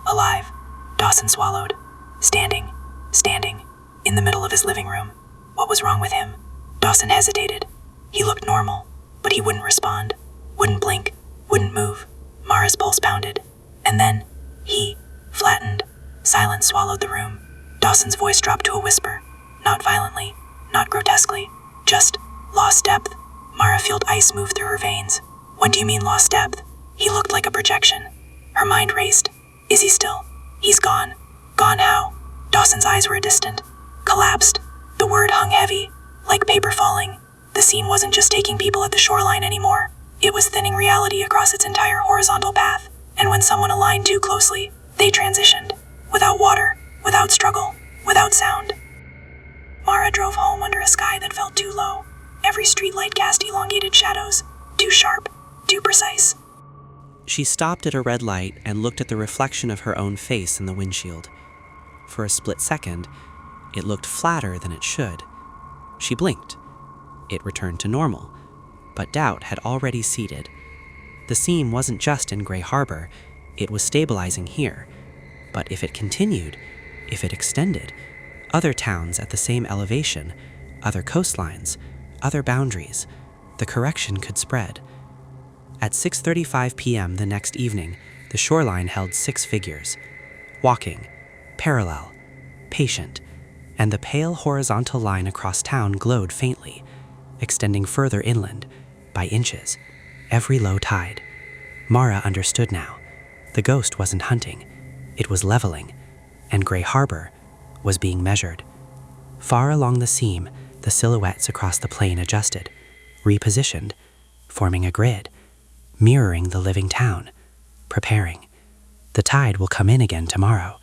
Alive. Dawson swallowed. Standing, in the middle of his living room. What was wrong with him? Dawson hesitated. He looked normal, but he wouldn't respond, wouldn't blink, wouldn't move. Mara's pulse pounded. And then, he flattened. Silence swallowed the room. Dawson's voice dropped to a whisper. Not violently, not grotesquely, just lost depth. Mara felt ice move through her veins. What do you mean lost depth? He looked like a projection. Her mind raced. Is he still? He's gone. Gone how? Dawson's eyes were distant. Collapsed. The word hung heavy, like paper falling. The scene wasn't just taking people at the shoreline anymore. It was thinning reality across its entire horizontal path. And when someone aligned too closely, they transitioned. Without water, without struggle, without sound. Mara drove home under a sky that felt too low. Every streetlight cast elongated shadows, too sharp, too precise. She stopped at a red light and looked at the reflection of her own face in the windshield. For a split second, it looked flatter than it should. She blinked. It returned to normal, but doubt had already seeded. The seam wasn't just in Gray Harbor, it was stabilizing here. But if it continued, if it extended, other towns at the same elevation, other coastlines, other boundaries, the correction could spread. At 6:35 p.m. the next evening, the shoreline held 6 figures, walking, parallel, patient, and the pale horizontal line across town glowed faintly, extending further inland, by inches, every low tide. Mara understood now. The ghost wasn't hunting, it was leveling, and Gray Harbor was being measured. Far along the seam, the silhouettes across the plain adjusted, repositioned, forming a grid, mirroring the living town, preparing. The tide will come in again tomorrow,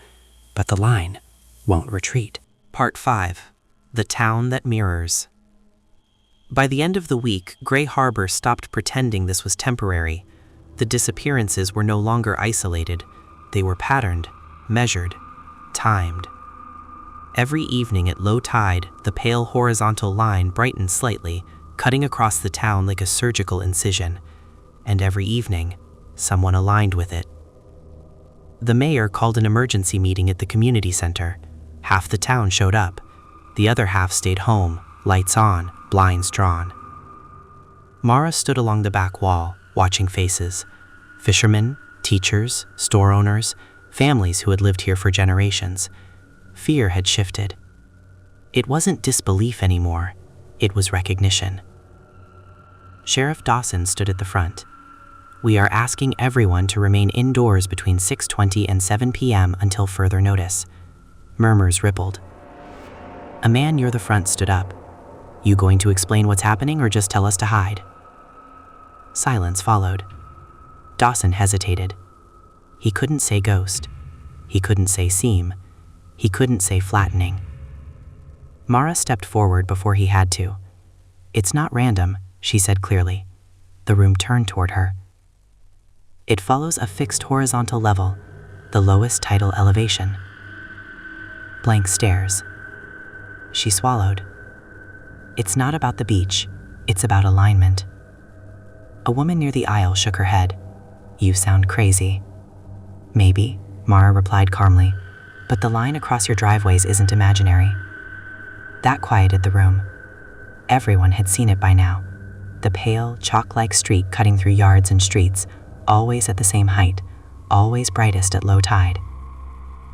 but the line won't retreat. Part 5. The Town That Mirrors. By the end of the week, Gray Harbor stopped pretending this was temporary. The disappearances were no longer isolated. They were patterned, measured, timed. Every evening at low tide, the pale horizontal line brightened slightly, cutting across the town like a surgical incision. And every evening, someone aligned with it. The mayor called an emergency meeting at the community center. Half the town showed up. The other half stayed home, lights on, blinds drawn. Mara stood along the back wall, watching faces. Fishermen, teachers, store owners, families who had lived here for generations. Fear had shifted. It wasn't disbelief anymore. It was recognition. Sheriff Dawson stood at the front. We are asking everyone to remain indoors between 6:20 and 7 p.m. until further notice. Murmurs rippled. A man near the front stood up. You going to explain what's happening or just tell us to hide? Silence followed. Dawson hesitated. He couldn't say ghost. He couldn't say seam. He couldn't say flattening. Mara stepped forward before he had to. It's not random, she said clearly. The room turned toward her. It follows a fixed horizontal level, the lowest tidal elevation. Blank stares. She swallowed. It's not about the beach, it's about alignment. A woman near the aisle shook her head. You sound crazy. Maybe, Mara replied calmly, but the line across your driveways isn't imaginary. That quieted the room. Everyone had seen it by now. The pale, chalk-like streak cutting through yards and streets, always at the same height, always brightest at low tide.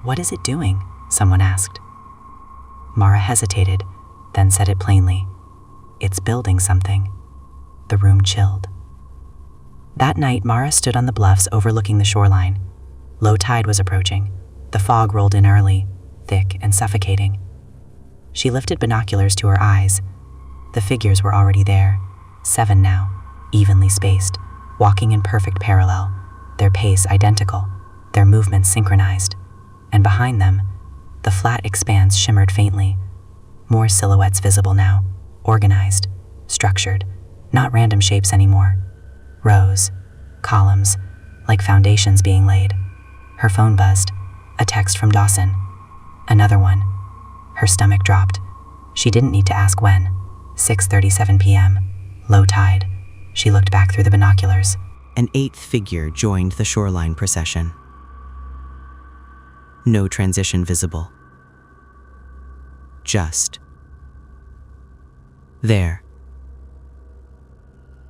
What is it doing? Someone asked. Mara hesitated, then said it plainly. It's building something. The room chilled. That night, Mara stood on the bluffs overlooking the shoreline. Low tide was approaching. The fog rolled in early, thick and suffocating. She lifted binoculars to her eyes. The figures were already there, 7 now, evenly spaced, walking in perfect parallel, their pace identical, their movements synchronized. And behind them, the flat expanse shimmered faintly. More silhouettes visible now, organized, structured, not random shapes anymore. Rows, columns, like foundations being laid. Her phone buzzed. A text from Dawson. Another one. Her stomach dropped. She didn't need to ask when. 6:37 p.m. Low tide. She looked back through the binoculars. An 8th figure joined the shoreline procession. No transition visible. Just there.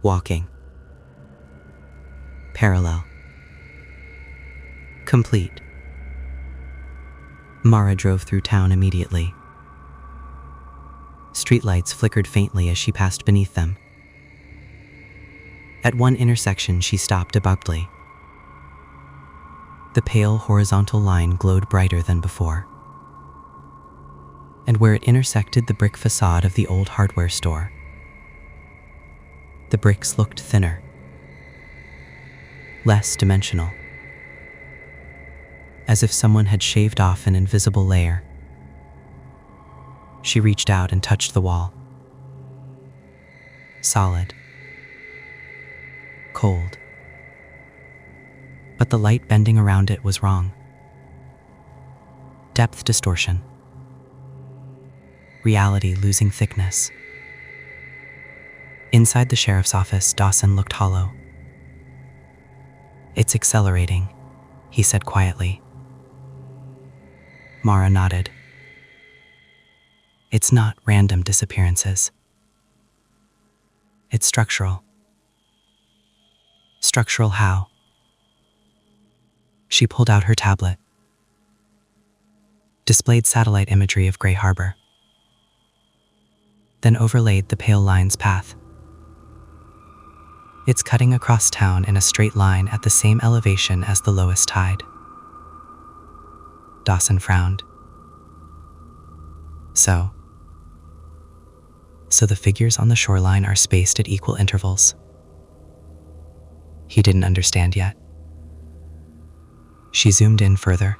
Walking. Parallel. Complete. Mara drove through town immediately. Streetlights flickered faintly as she passed beneath them. At one intersection, she stopped abruptly. The pale horizontal line glowed brighter than before. And where it intersected the brick facade of the old hardware store, the bricks looked thinner, less dimensional, as if someone had shaved off an invisible layer. She reached out and touched the wall. Solid. Cold. But the light bending around it was wrong. Depth distortion. Reality losing thickness. Inside the sheriff's office, Dawson looked hollow. "It's accelerating," he said quietly. Mara nodded. "It's not random disappearances. It's structural." "Structural how?" She pulled out her tablet. Displayed satellite imagery of Gray Harbor. Then overlaid the pale line's path. It's cutting across town in a straight line at the same elevation as the lowest tide. Dawson frowned. So the figures on the shoreline are spaced at equal intervals. He didn't understand yet. She zoomed in further.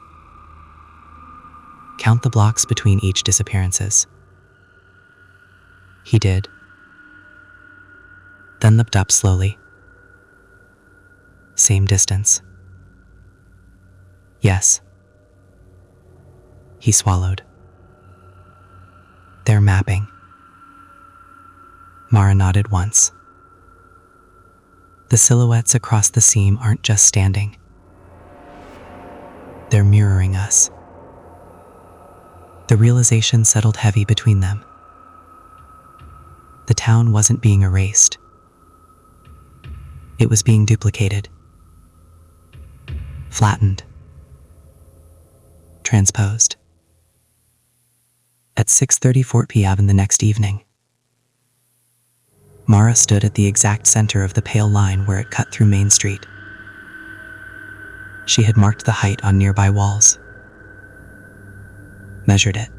"Count the blocks between each disappearances." He did. Then looked up slowly. "Same distance." "Yes." He swallowed. "They're mapping." Mara nodded once. "The silhouettes across the seam aren't just standing. They're mirroring us." The realization settled heavy between them. The town wasn't being erased. It was being duplicated. Flattened. Transposed. At 6:34 p.m. the next evening, Mara stood at the exact center of the pale line where it cut through Main Street. She had marked the height on nearby walls. Measured it.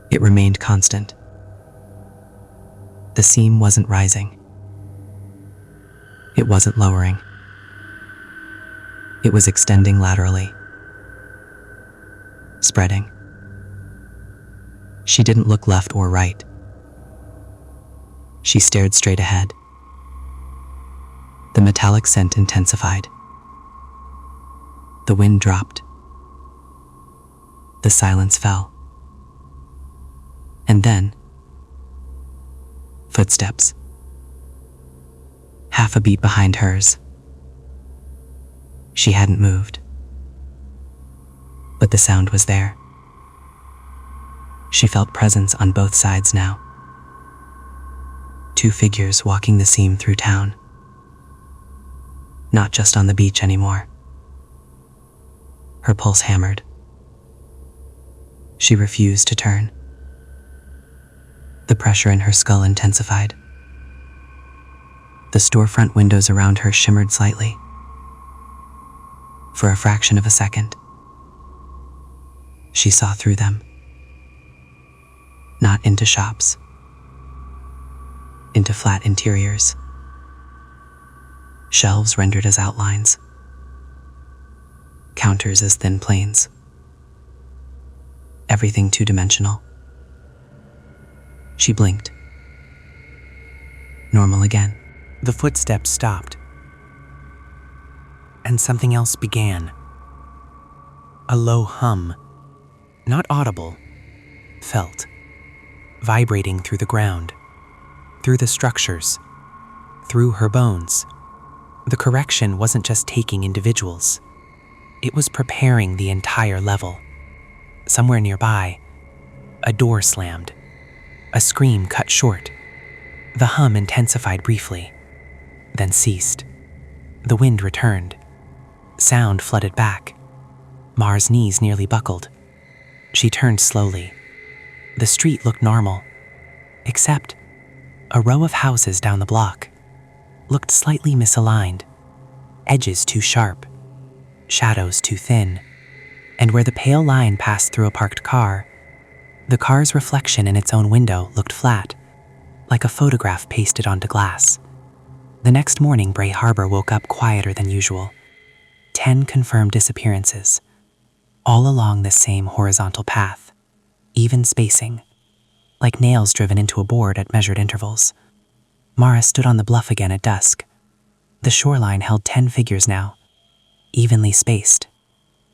It remained constant. The seam wasn't rising. It wasn't lowering. It was extending laterally. Spreading. She didn't look left or right. She stared straight ahead. The metallic scent intensified. The wind dropped. The silence fell. And then, footsteps. Half a beat behind hers. She hadn't moved. But the sound was there. She felt presence on both sides now. 2 figures walking the seam through town. Not just on the beach anymore. Her pulse hammered. She refused to turn. The pressure in her skull intensified. The storefront windows around her shimmered slightly. For a fraction of a second, she saw through them. Not into shops, into flat interiors, shelves rendered as outlines, counters as thin planes, everything two-dimensional. She blinked. Normal again. The footsteps stopped, and something else began. A low hum, not audible, felt, vibrating through the ground, through the structures, through her bones. The correction wasn't just taking individuals. It was preparing the entire level. Somewhere nearby, a door slammed. A scream cut short. The hum intensified briefly, then ceased. The wind returned. Sound flooded back. Mara's knees nearly buckled. She turned slowly. The street looked normal, except a row of houses down the block looked slightly misaligned, edges too sharp, shadows too thin, and where the pale line passed through a parked car, the car's reflection in its own window looked flat, like a photograph pasted onto glass. The next morning, Bray Harbor woke up quieter than usual. 10 confirmed disappearances, all along the same horizontal path, even spacing, like nails driven into a board at measured intervals. Mara stood on the bluff again at dusk. The shoreline held 10 figures now, evenly spaced,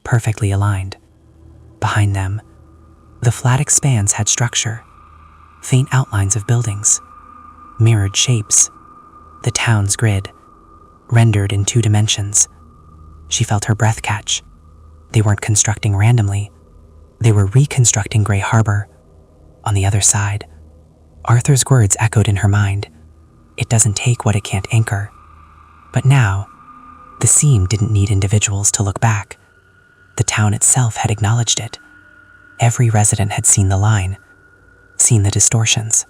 perfectly aligned. Behind them, the flat expanse had structure, faint outlines of buildings, mirrored shapes, the town's grid, rendered in 2 dimensions. She felt her breath catch. They weren't constructing randomly. They were reconstructing Gray Harbor. On the other side, Arthur's words echoed in her mind. It doesn't take what it can't anchor. But now, the seam didn't need individuals to look back. The town itself had acknowledged it. Every resident had seen the line, seen the distortions,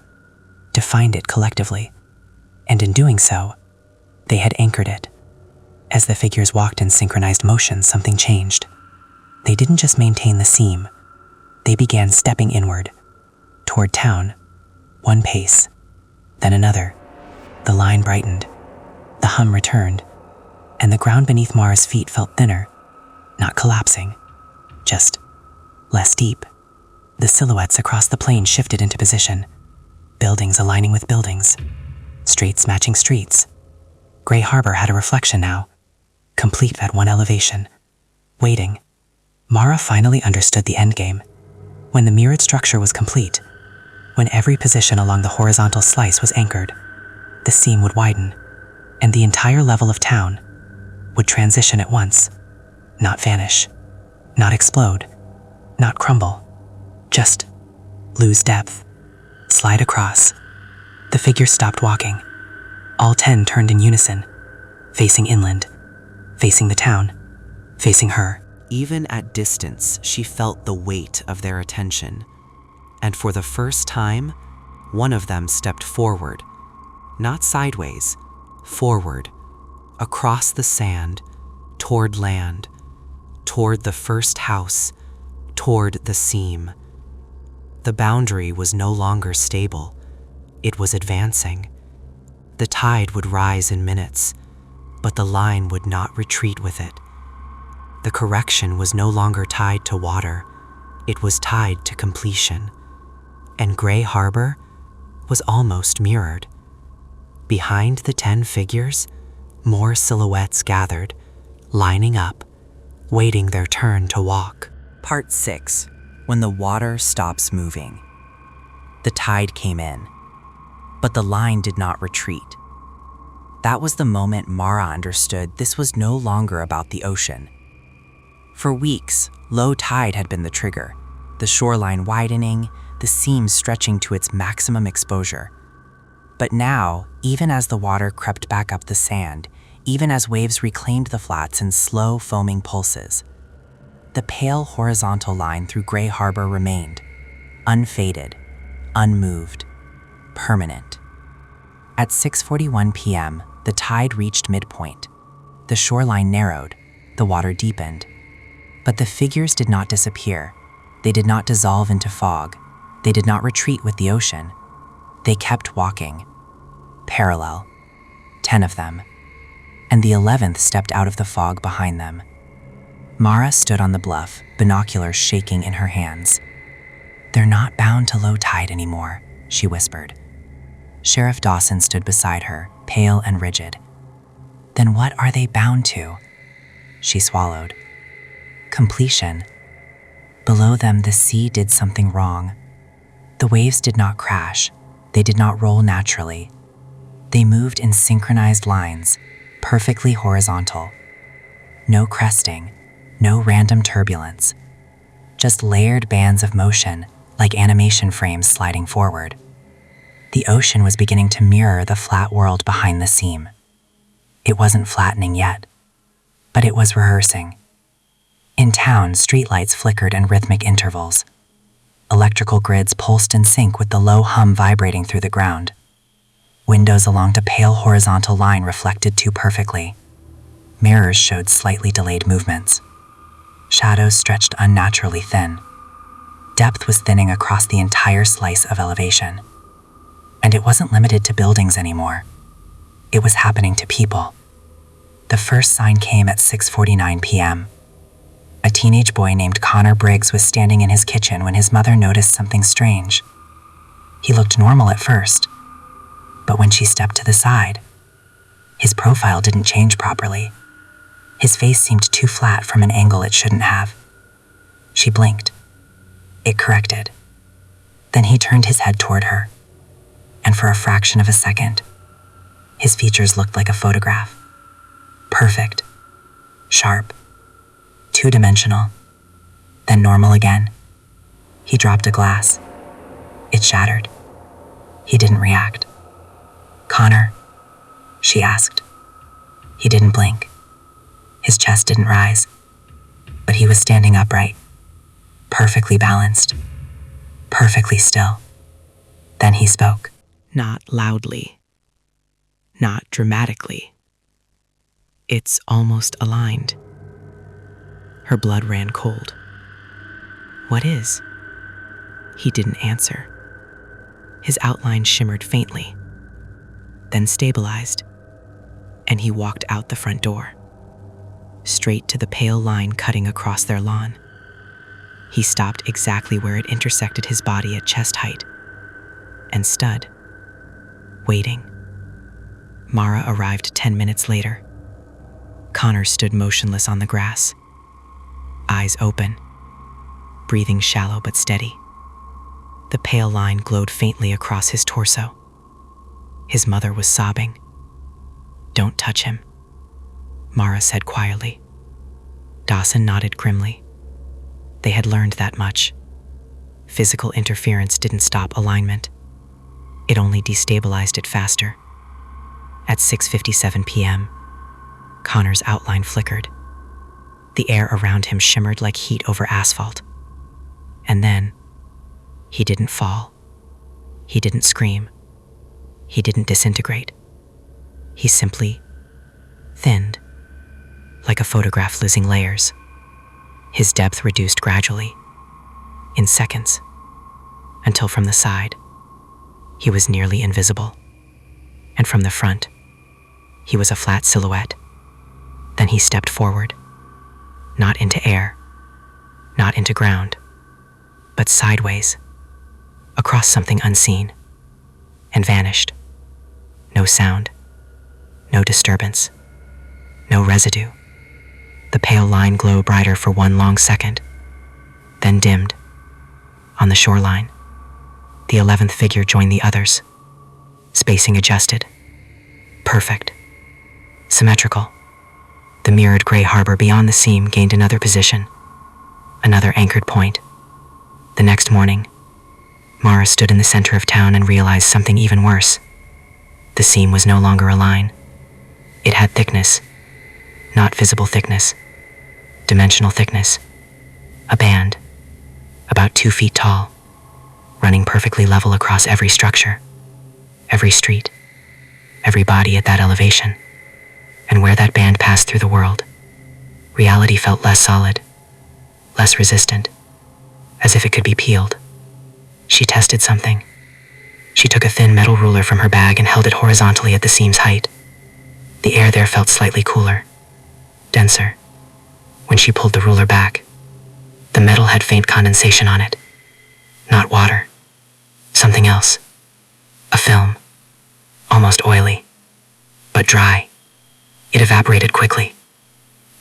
defined it collectively. And in doing so, they had anchored it. As the figures walked in synchronized motion, something changed. They didn't just maintain the seam. They began stepping inward, toward town, one pace, then another. The line brightened, the hum returned, and the ground beneath Mara's feet felt thinner, not collapsing, just less deep. The silhouettes across the plain shifted into position, buildings aligning with buildings, streets matching streets. Gray Harbor had a reflection now, complete at one elevation, waiting. Mara finally understood the endgame. When the mirrored structure was complete, when every position along the horizontal slice was anchored, the seam would widen, and the entire level of town would transition at once, not vanish, not explode, not crumble, just lose depth, slide across. The figures stopped walking. All 10 turned in unison, facing inland, facing the town, facing her. Even at distance, she felt the weight of their attention. And for the first time, one of them stepped forward, not sideways, forward, across the sand, toward land, toward the first house, toward the seam. The boundary was no longer stable. It was advancing. The tide would rise in minutes, but the line would not retreat with it. The correction was no longer tied to water. It was tied to completion. And Gray Harbor was almost mirrored. Behind the 10 figures, more silhouettes gathered, lining up, waiting their turn to walk. Part 6. When the water stops moving. The tide came in, but the line did not retreat. That was the moment Mara understood this was no longer about the ocean. For weeks, low tide had been the trigger, the shoreline widening, the seam stretching to its maximum exposure. But now, even as the water crept back up the sand, even as waves reclaimed the flats in slow, foaming pulses, the pale horizontal line through Gray Harbor remained, unfaded, unmoved, permanent. At 6:41 p.m., the tide reached midpoint. The shoreline narrowed, the water deepened. But the figures did not disappear. They did not dissolve into fog. They did not retreat with the ocean. They kept walking. Parallel. 10 of them. And the 11th stepped out of the fog behind them. Mara stood on the bluff, binoculars shaking in her hands. "They're not bound to low tide anymore," she whispered. Sheriff Dawson stood beside her, pale and rigid. "Then what are they bound to?" She swallowed. "Completion." Below them, the sea did something wrong. The waves did not crash. They did not roll naturally. They moved in synchronized lines, perfectly horizontal. No cresting, no random turbulence. Just layered bands of motion, like animation frames sliding forward. The ocean was beginning to mirror the flat world behind the seam. It wasn't flattening yet, but it was rehearsing. In town, streetlights flickered in rhythmic intervals. Electrical grids pulsed in sync with the low hum vibrating through the ground. Windows along the pale horizontal line reflected too perfectly. Mirrors showed slightly delayed movements. Shadows stretched unnaturally thin. Depth was thinning across the entire slice of elevation. And it wasn't limited to buildings anymore. It was happening to people. The first sign came at 6:49 p.m. A teenage boy named Connor Briggs was standing in his kitchen when his mother noticed something strange. He looked normal at first, but when she stepped to the side, his profile didn't change properly. His face seemed too flat from an angle it shouldn't have. She blinked. It corrected. Then he turned his head toward her, and for a fraction of a second, his features looked like a photograph. Perfect. Sharp. Two-dimensional. Then normal again. He dropped a glass. It shattered. He didn't react. "Connor?" she asked. He didn't blink. His chest didn't rise, but he was standing upright, perfectly balanced, perfectly still. Then he spoke. Not loudly, not dramatically. It's almost aligned. Her blood ran cold. "What is?" He didn't answer. His outline shimmered faintly, then stabilized, and he walked out the front door, straight to the pale line cutting across their lawn. He stopped exactly where it intersected his body at chest height, and stood, waiting. Mara arrived 10 minutes later. Connor stood motionless on the grass, eyes open, breathing shallow but steady. The pale line glowed faintly across his torso. His mother was sobbing. "Don't touch him," Mara said quietly. Dawson nodded grimly. They had learned that much. Physical interference didn't stop alignment. It only destabilized it faster. At 6:57 p.m., Connor's outline flickered. The air around him shimmered like heat over asphalt. And then, he didn't fall. He didn't scream. He didn't disintegrate. He simply thinned, like a photograph losing layers. His depth reduced gradually, in seconds, until from the side, he was nearly invisible. And from the front, he was a flat silhouette. Then he stepped forward. Not into air, not into ground, but sideways, across something unseen, and vanished. No sound, no disturbance, no residue. The pale line glowed brighter for one long second, then dimmed. On the shoreline, the 11th figure joined the others. Spacing adjusted. Perfect. Symmetrical. The mirrored gray harbor beyond the seam gained another position, another anchored point. The next morning, Mara stood in the center of town and realized something even worse. The seam was no longer a line. It had thickness, not visible thickness, dimensional thickness. A band, about 2 feet tall, running perfectly level across every structure, every street, every body at that elevation. And where that band passed through the world, reality felt less solid, less resistant, as if it could be peeled. She tested something. She took a thin metal ruler from her bag and held it horizontally at the seam's height. The air there felt slightly cooler, denser. When she pulled the ruler back, the metal had faint condensation on it. Not water. Something else. A film. Almost oily. But dry. It evaporated quickly.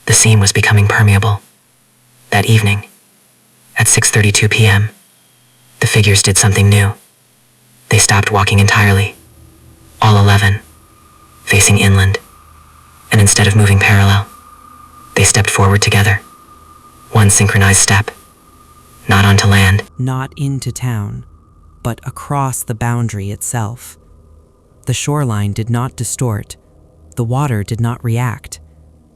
The seam was becoming permeable. That evening, at 6:32 p.m., the figures did something new. They stopped walking entirely. All 11. Facing inland. And instead of moving parallel, they stepped forward together. One synchronized step. Not onto land. Not into town, but across the boundary itself. The shoreline did not distort, the water did not react,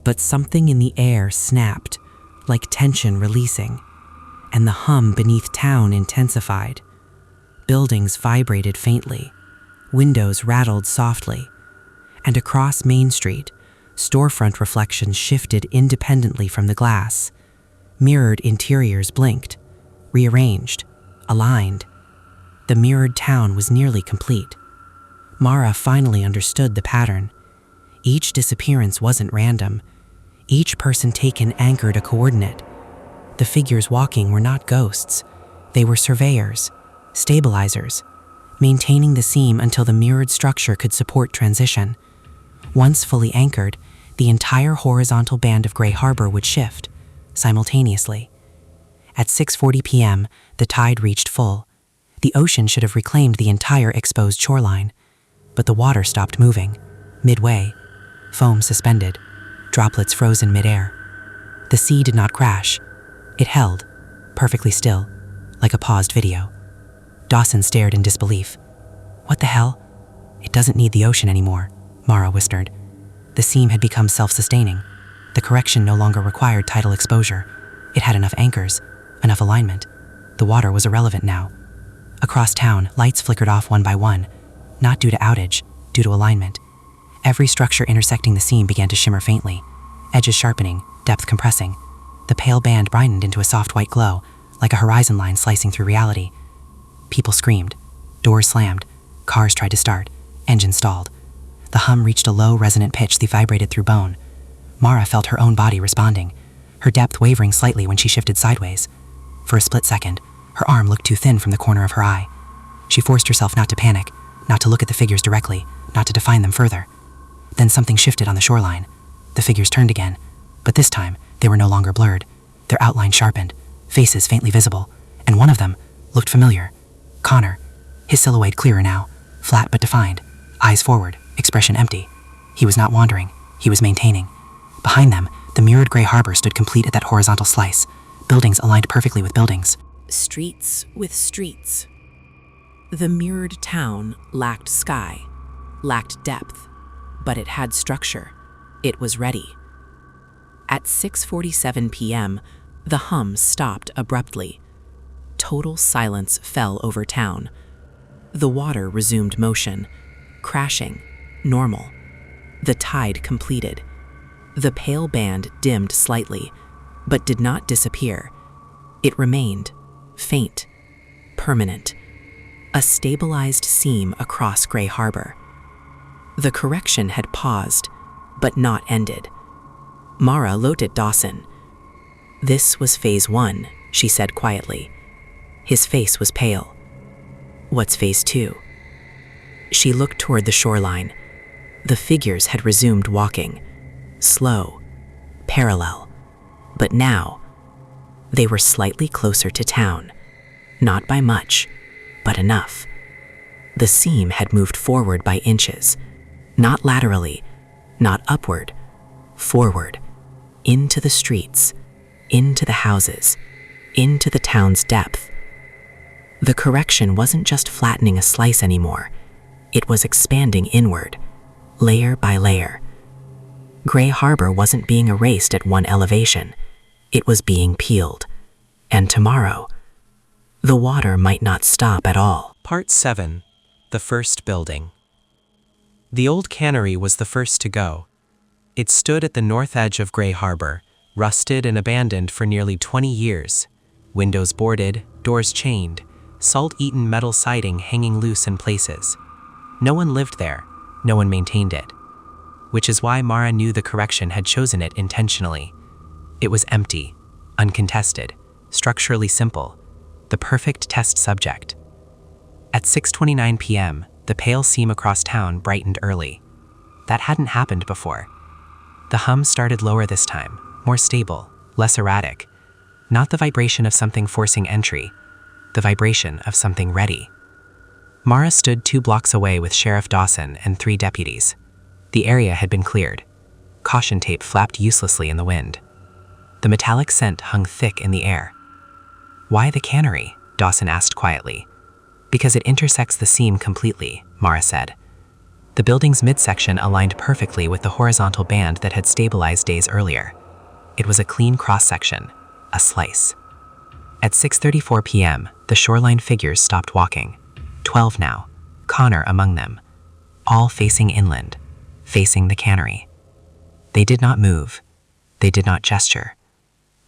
but something in the air snapped, like tension releasing, and the hum beneath town intensified. Buildings vibrated faintly, windows rattled softly, and across Main Street, storefront reflections shifted independently from the glass. Mirrored interiors blinked, rearranged, aligned. The mirrored town was nearly complete. Mara finally understood the pattern. Each disappearance wasn't random. Each person taken anchored a coordinate. The figures walking were not ghosts. They were surveyors, stabilizers, maintaining the seam until the mirrored structure could support transition. Once fully anchored, the entire horizontal band of Gray Harbor would shift, simultaneously. At 6:40 p.m., the tide reached full. The ocean should have reclaimed the entire exposed shoreline, but the water stopped moving, midway, foam suspended, droplets frozen midair. The sea did not crash. It held, perfectly still, like a paused video. Dawson stared in disbelief. What the hell? It doesn't need the ocean anymore, Mara whispered. The seam had become self-sustaining. The correction no longer required tidal exposure. It had enough anchors, enough alignment. The water was irrelevant now. Across town, lights flickered off one by one, not due to outage, due to alignment. Every structure intersecting the seam began to shimmer faintly, edges sharpening, depth compressing. The pale band brightened into a soft white glow, like a horizon line slicing through reality. People screamed. Doors slammed. Cars tried to start. Engines stalled. The hum reached a low, resonant pitch that vibrated through bone. Mara felt her own body responding, her depth wavering slightly when she shifted sideways. For a split second, her arm looked too thin from the corner of her eye. She forced herself not to panic, not to look at the figures directly, not to define them further. Then something shifted on the shoreline. The figures turned again, but this time they were no longer blurred. Their outline sharpened, faces faintly visible, and one of them looked familiar. Connor, his silhouette clearer now, flat but defined, eyes forward, expression empty. He was not wandering, he was maintaining. Behind them, the mirrored Gray Harbor stood complete at that horizontal slice, buildings aligned perfectly with buildings. Streets with streets. The mirrored town lacked sky, lacked depth, but it had structure. It was ready. At 6:47 p.m., the hum stopped abruptly. Total silence fell over town. The water resumed motion, crashing, normal. The tide completed. The pale band dimmed slightly, but did not disappear. It remained, faint, permanent, a stabilized seam across Gray Harbor. The correction had paused, but not ended. Mara looked at Dawson. This was phase 1, she said quietly. His face was pale. What's phase 2? She looked toward the shoreline. The figures had resumed walking, slow, parallel. But now, they were slightly closer to town. Not by much, but enough. The seam had moved forward by inches, not laterally, not upward, forward, into the streets, into the houses, into the town's depth. The correction wasn't just flattening a slice anymore. It was expanding inward, layer by layer. Gray Harbor wasn't being erased at one elevation. It was being peeled. And tomorrow, the water might not stop at all. Part 7. The First Building. The old cannery was the first to go. It stood at the north edge of Gray Harbor, rusted and abandoned for nearly 20 years. Windows boarded, doors chained, salt-eaten metal siding hanging loose in places. No one lived there, no one maintained it. Which is why Mara knew the correction had chosen it intentionally. It was empty, uncontested, structurally simple, the perfect test subject. At 6:29 p.m., the pale seam across town brightened early. That hadn't happened before. The hum started lower this time, more stable, less erratic. Not the vibration of something forcing entry, the vibration of something ready. Mara stood 2 blocks away with Sheriff Dawson and 3 deputies. The area had been cleared. Caution tape flapped uselessly in the wind. The metallic scent hung thick in the air. "Why the cannery?" Dawson asked quietly. "Because it intersects the seam completely," Mara said. The building's midsection aligned perfectly with the horizontal band that had stabilized days earlier. It was a clean cross-section, a slice. At 6:34 p.m., the shoreline figures stopped walking. 12 now, Connor among them, all facing inland, facing the cannery. They did not move, they did not gesture,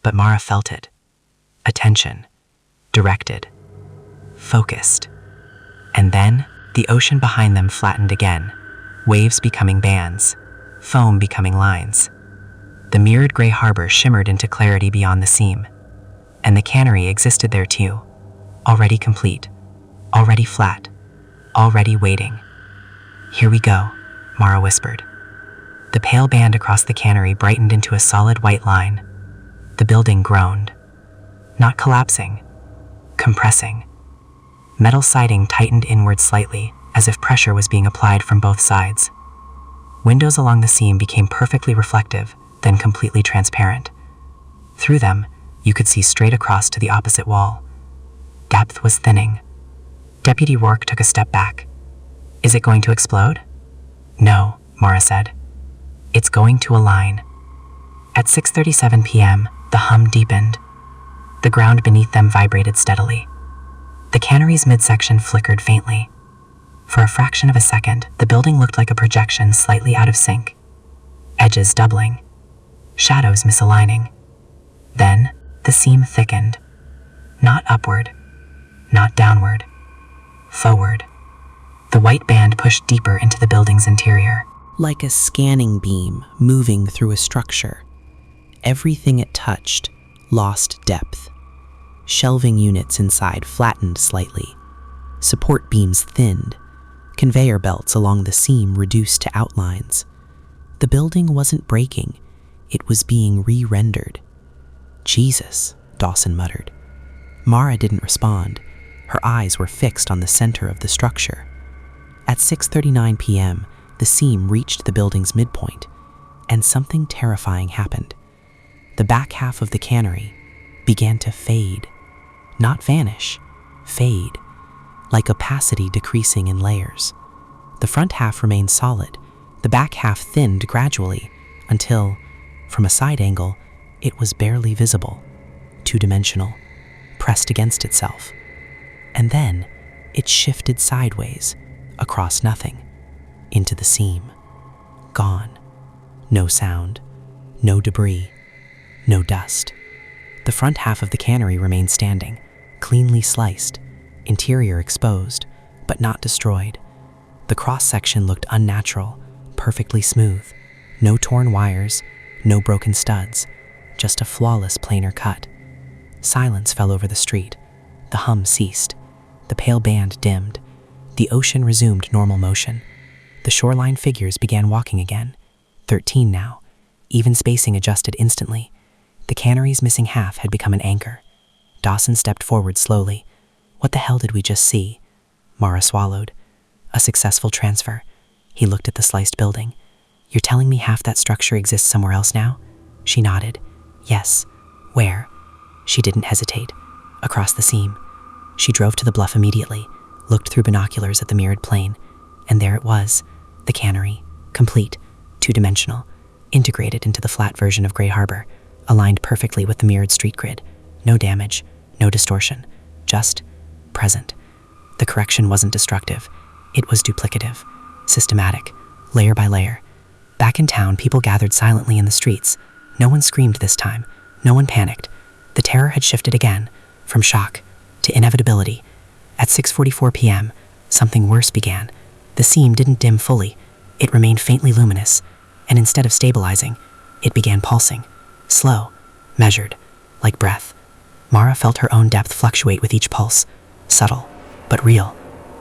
but Mara felt it. Attention, directed, focused. And then, the ocean behind them flattened again, waves becoming bands, foam becoming lines. The mirrored Gray Harbor shimmered into clarity beyond the seam, and the cannery existed there too, already complete, already flat, already waiting. "Here we go," Mara whispered. The pale band across the cannery brightened into a solid white line. The building groaned. Not collapsing, compressing. Metal siding tightened inward slightly, as if pressure was being applied from both sides. Windows along the seam became perfectly reflective, then completely transparent. Through them, you could see straight across to the opposite wall. Depth was thinning. Deputy Rourke took a step back. "Is it going to explode?" "No," Mara said. "It's going to align." At 6:37 p.m., the hum deepened. The ground beneath them vibrated steadily. The cannery's midsection flickered faintly. For a fraction of a second, the building looked like a projection slightly out of sync. Edges doubling. Shadows misaligning. Then, the seam thickened. Not upward. Not downward. Forward. The white band pushed deeper into the building's interior. Like a scanning beam moving through a structure. Everything it touched lost depth. Shelving units inside flattened slightly. Support beams thinned. Conveyor belts along the seam reduced to outlines. The building wasn't breaking. It was being re-rendered. "Jesus," Dawson muttered. Mara didn't respond. Her eyes were fixed on the center of the structure. At 6:39 p.m., the seam reached the building's midpoint, and something terrifying happened. The back half of the cannery began to fade. Not vanish, fade, like opacity decreasing in layers. The front half remained solid. The back half thinned gradually until, from a side angle, it was barely visible, two-dimensional, pressed against itself. And then it shifted sideways, across nothing, into the seam. Gone. No sound, no debris, no dust. The front half of the cannery remained standing, cleanly sliced, interior exposed, but not destroyed. The cross-section looked unnatural, perfectly smooth. No torn wires, no broken studs, just a flawless planar cut. Silence fell over the street. The hum ceased. The pale band dimmed. The ocean resumed normal motion. The shoreline figures began walking again. 13 now. Even spacing adjusted instantly. The cannery's missing half had become an anchor. Dawson stepped forward slowly. "What the hell did we just see?" Mara swallowed. "A successful transfer." He looked at the sliced building. "You're telling me half that structure exists somewhere else now?" She nodded. "Yes. Where?" She didn't hesitate. Across the seam. She drove to the bluff immediately, looked through binoculars at the mirrored plane, and there it was, the cannery, complete, two-dimensional, integrated into the flat version of Gray Harbor, aligned perfectly with the mirrored street grid. No damage, no distortion, just present. The correction wasn't destructive. It was duplicative, systematic, layer by layer. Back in town, people gathered silently in the streets. No one screamed this time. No one panicked. The terror had shifted again, from shock to inevitability. At 6:44 p.m., something worse began. The seam didn't dim fully. It remained faintly luminous, and instead of stabilizing, it began pulsing. Slow, measured, like breath. Mara felt her own depth fluctuate with each pulse. Subtle, but real.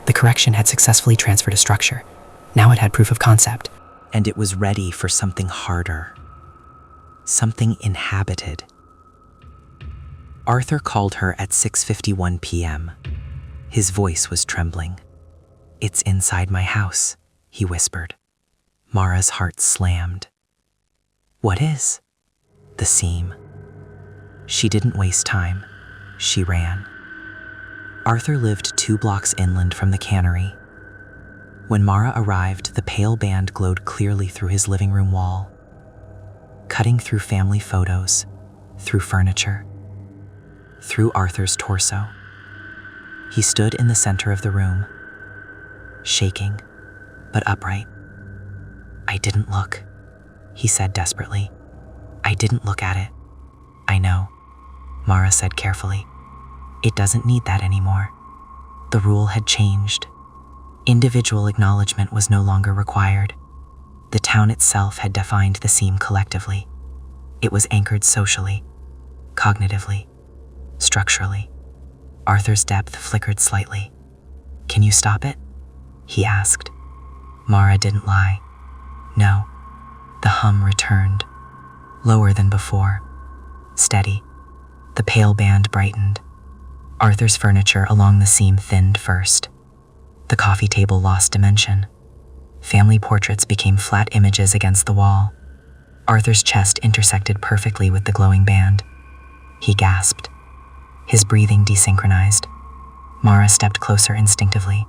The correction had successfully transferred a structure. Now it had proof of concept. And it was ready for something harder. Something inhabited. Arthur called her at 6:51 p.m. His voice was trembling. "It's inside my house," he whispered. Mara's heart slammed. "What is?" "The seam." She didn't waste time. She ran. Arthur lived 2 blocks inland from the cannery. When Mara arrived, the pale band glowed clearly through his living room wall, cutting through family photos, through furniture, through Arthur's torso. He stood in the center of the room, shaking, but upright. "I didn't look," he said desperately. "I didn't look at it." "I know," Mara said carefully. "It doesn't need that anymore." The rule had changed. Individual acknowledgement was no longer required. The town itself had defined the seam collectively. It was anchored socially, cognitively, structurally. Arthur's depth flickered slightly. "Can you stop it?" he asked. Mara didn't lie. No. The hum returned, lower than before, steady. The pale band brightened. Arthur's furniture along the seam thinned first. The coffee table lost dimension. Family portraits became flat images against the wall. Arthur's chest intersected perfectly with the glowing band. He gasped. His breathing desynchronized. Mara stepped closer instinctively,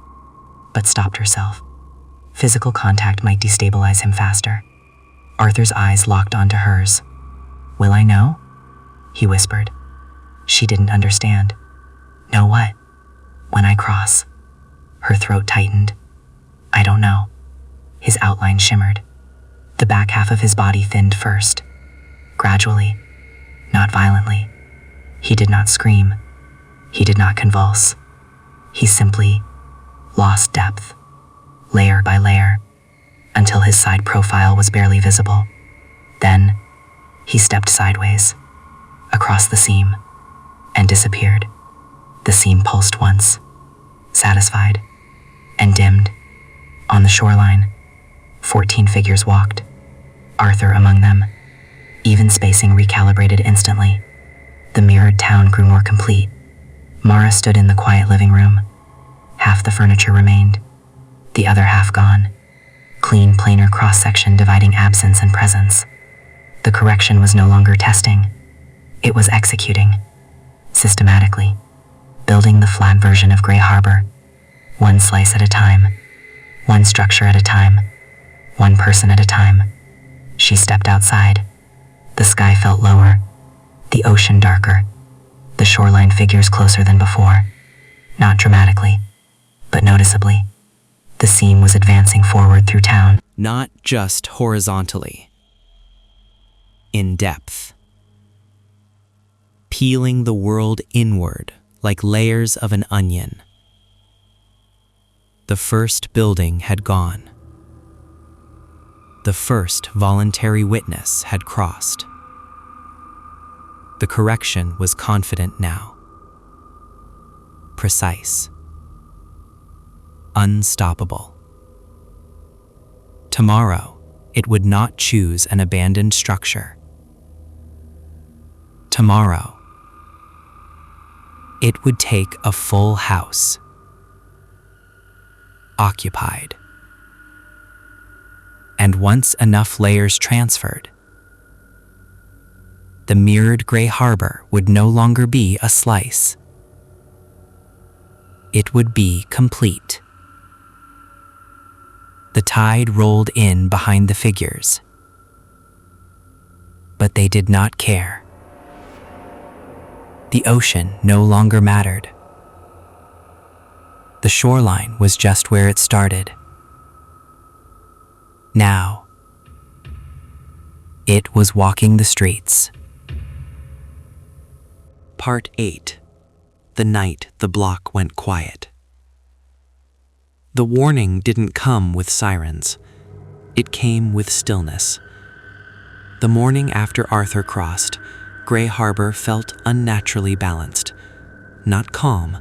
but stopped herself. Physical contact might destabilize him faster. Arthur's eyes locked onto hers. "Will I know?" he whispered. She didn't understand. "Know what?" "When I cross." Her throat tightened. "I don't know." His outline shimmered. The back half of his body thinned first. Gradually, not violently. He did not scream. He did not convulse. He simply lost depth, layer by layer, until his side profile was barely visible. Then, he stepped sideways, across the seam, and disappeared. The seam pulsed once, satisfied, and dimmed. On the shoreline, 14 figures walked, Arthur among them. Even spacing recalibrated instantly. The mirrored town grew more complete. Mara stood in the quiet living room. Half the furniture remained, the other half gone. Clean, planar cross-section dividing absence and presence. The correction was no longer testing. It was executing, systematically, building the flat version of Gray Harbor, one slice at a time, one structure at a time, one person at a time. She stepped outside. The sky felt lower, the ocean darker, the shoreline figures closer than before. Not dramatically, but noticeably. The seam was advancing forward through town. Not just horizontally. In depth. Peeling the world inward like layers of an onion. The first building had gone. The first voluntary witness had crossed. The correction was confident now. Precise. Unstoppable. Tomorrow, it would not choose an abandoned structure. Tomorrow, it would take a full house. Occupied. And once enough layers transferred, the mirrored Gray Harbor would no longer be a slice. It would be complete. The tide rolled in behind the figures, but they did not care. The ocean no longer mattered. The shoreline was just where it started. Now, it was walking the streets. Part 8. The night the block went quiet. The warning didn't come with sirens. It came with stillness. The morning after Arthur crossed, Gray Harbor felt unnaturally balanced. Not calm,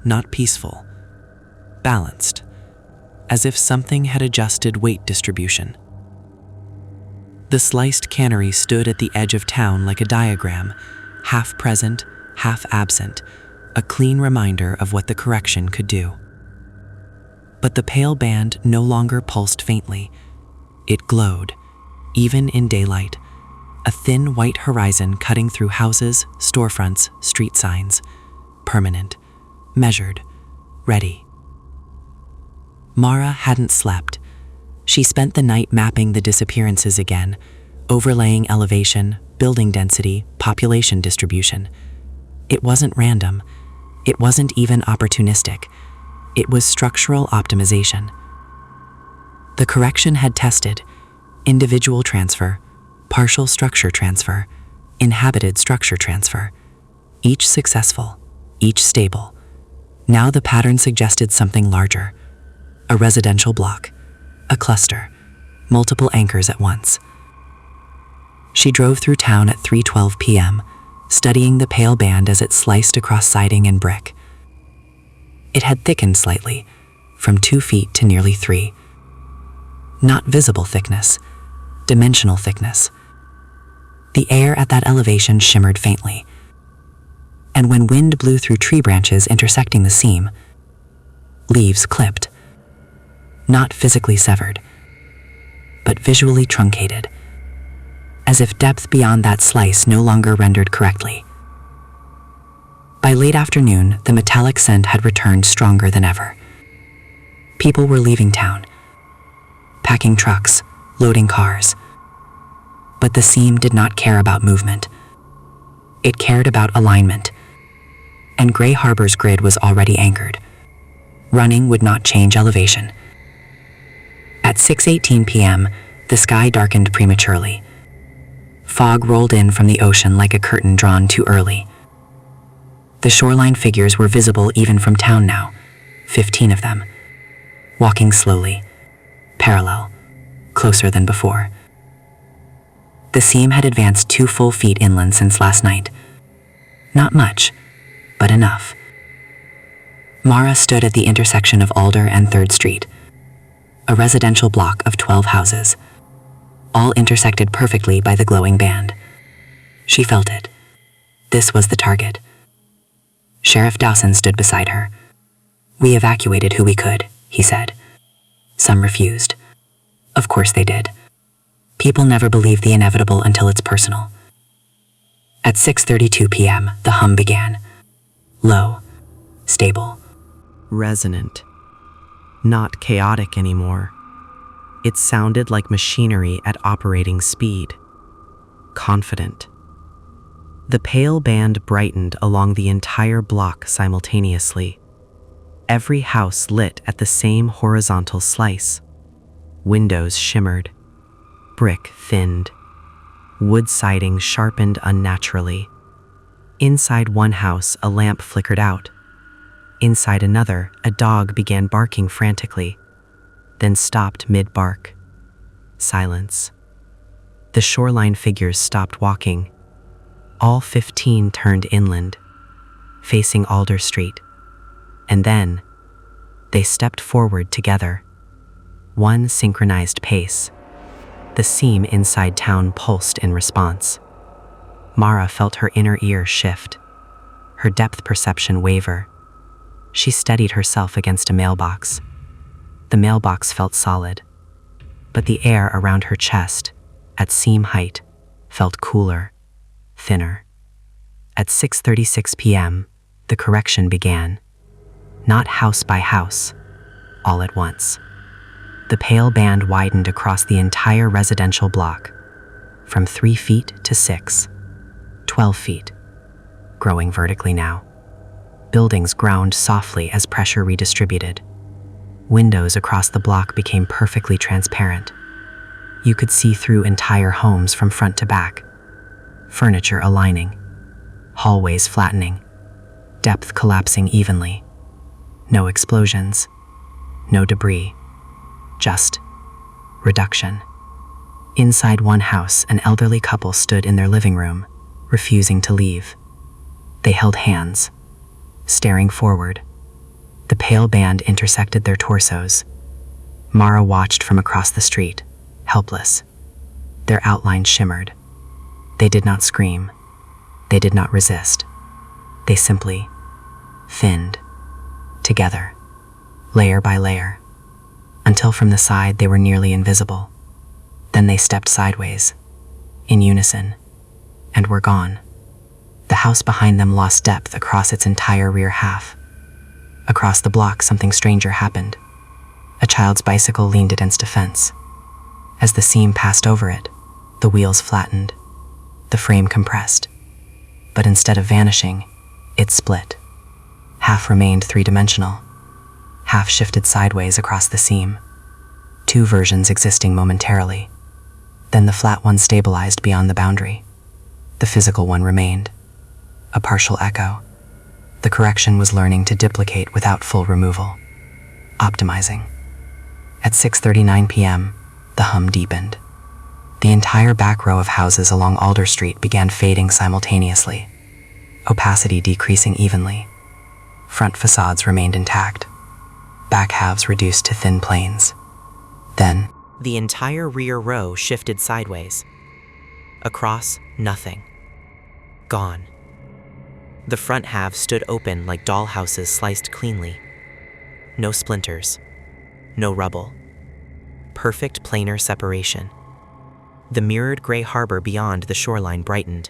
not peaceful. Balanced. As if something had adjusted weight distribution. The sliced cannery stood at the edge of town like a diagram, half present, half absent, a clean reminder of what the correction could do. But the pale band no longer pulsed faintly. It glowed, even in daylight, a thin white horizon cutting through houses, storefronts, street signs, permanent, measured, ready. Mara hadn't slept. She spent the night mapping the disappearances again, overlaying elevation, building density, population distribution. It wasn't random. It wasn't even opportunistic. It was structural optimization. The correction had tested individual transfer, partial structure transfer, inhabited structure transfer. Each successful, each stable. Now the pattern suggested something larger. A residential block, a cluster, multiple anchors at once. She drove through town at 3:12 p.m., studying the pale band as it sliced across siding and brick. It had thickened slightly, from 2 feet to nearly 3. Not visible thickness, dimensional thickness. The air at that elevation shimmered faintly. And when wind blew through tree branches intersecting the seam, leaves clipped. Not physically severed, but visually truncated, as if depth beyond that slice no longer rendered correctly. By late afternoon, the metallic scent had returned stronger than ever. People were leaving town, packing trucks, loading cars. But the seam did not care about movement. It cared about alignment. And Gray Harbor's grid was already anchored. Running would not change elevation. At 6:18 p.m., the sky darkened prematurely. Fog rolled in from the ocean like a curtain drawn too early. The shoreline figures were visible even from town now, 15 of them, walking slowly, parallel, closer than before. The seam had advanced 2 full feet inland since last night. Not much, but enough. Mara stood at the intersection of Alder and 3rd Street, a residential block of 12 houses, all intersected perfectly by the glowing band. She felt it. This was the target. Sheriff Dawson stood beside her. "We evacuated who we could," he said. Some refused. Of course they did. People never believe the inevitable until it's personal. At 6:32 p.m., the hum began. Low, stable, Resonant. Not chaotic anymore. It sounded like machinery at operating speed. Confident. The pale band brightened along the entire block simultaneously. Every house lit at the same horizontal slice. Windows shimmered. Brick thinned. Wood siding sharpened unnaturally. Inside one house, a lamp flickered out. Inside another, a dog began barking frantically, then stopped mid-bark. Silence. The shoreline figures stopped walking. All 15 turned inland, facing Alder Street. And then, they stepped forward together. One synchronized pace. The seam inside town pulsed in response. Mara felt her inner ear shift, her depth perception waver. She steadied herself against a mailbox. The mailbox felt solid, but the air around her chest, at seam height, felt cooler, thinner. At 6:36 p.m., the correction began. Not house by house, all at once. The pale band widened across the entire residential block, from 3 feet to 6, 12 feet, growing vertically now. Buildings ground softly as pressure redistributed. Windows across the block became perfectly transparent. You could see through entire homes from front to back. Furniture aligning, hallways flattening, depth collapsing evenly. No explosions, no debris, just reduction. Inside one house, an elderly couple stood in their living room, refusing to leave. They held hands, staring forward. The pale band intersected their torsos. Mara watched from across the street, helpless. Their outlines shimmered. They did not scream. They did not resist. They simply thinned, together, layer by layer, until from the side they were nearly invisible. Then they stepped sideways, in unison, and were gone. The house behind them lost depth across its entire rear half. Across the block, something stranger happened. A child's bicycle leaned against a fence. As the seam passed over it, the wheels flattened, the frame compressed. But instead of vanishing, it split. Half remained three-dimensional. Half shifted sideways across the seam. Two versions existing momentarily. Then the flat one stabilized beyond the boundary. The physical one remained. A partial echo. The correction was learning to duplicate without full removal. Optimizing. At 6:39 p.m., the hum deepened. The entire back row of houses along Alder Street began fading simultaneously, opacity decreasing evenly. Front facades remained intact, back halves reduced to thin planes. Then, The entire rear row shifted sideways. Across, nothing. Gone. The front halves stood open like dollhouses sliced cleanly. No splinters. No rubble. Perfect planar separation. The mirrored gray harbor beyond the shoreline brightened.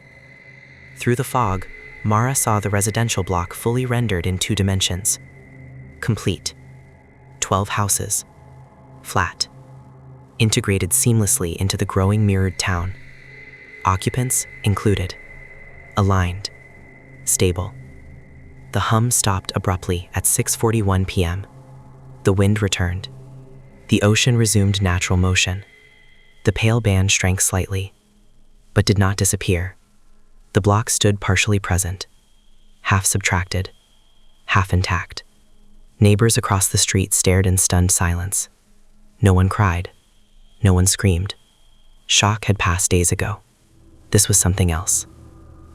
Through the fog, Mara saw the residential block fully rendered in 2 dimensions. Complete. 12 houses. Flat. Integrated seamlessly into the growing mirrored town. Occupants included. Aligned. Stable. The hum stopped abruptly at 6:41 p.m. The wind returned. The ocean resumed natural motion. The pale band shrank slightly, but did not disappear. The block stood partially present, half subtracted, half intact. Neighbors across the street stared in stunned silence. No one cried. No one screamed. Shock had passed days ago. This was something else.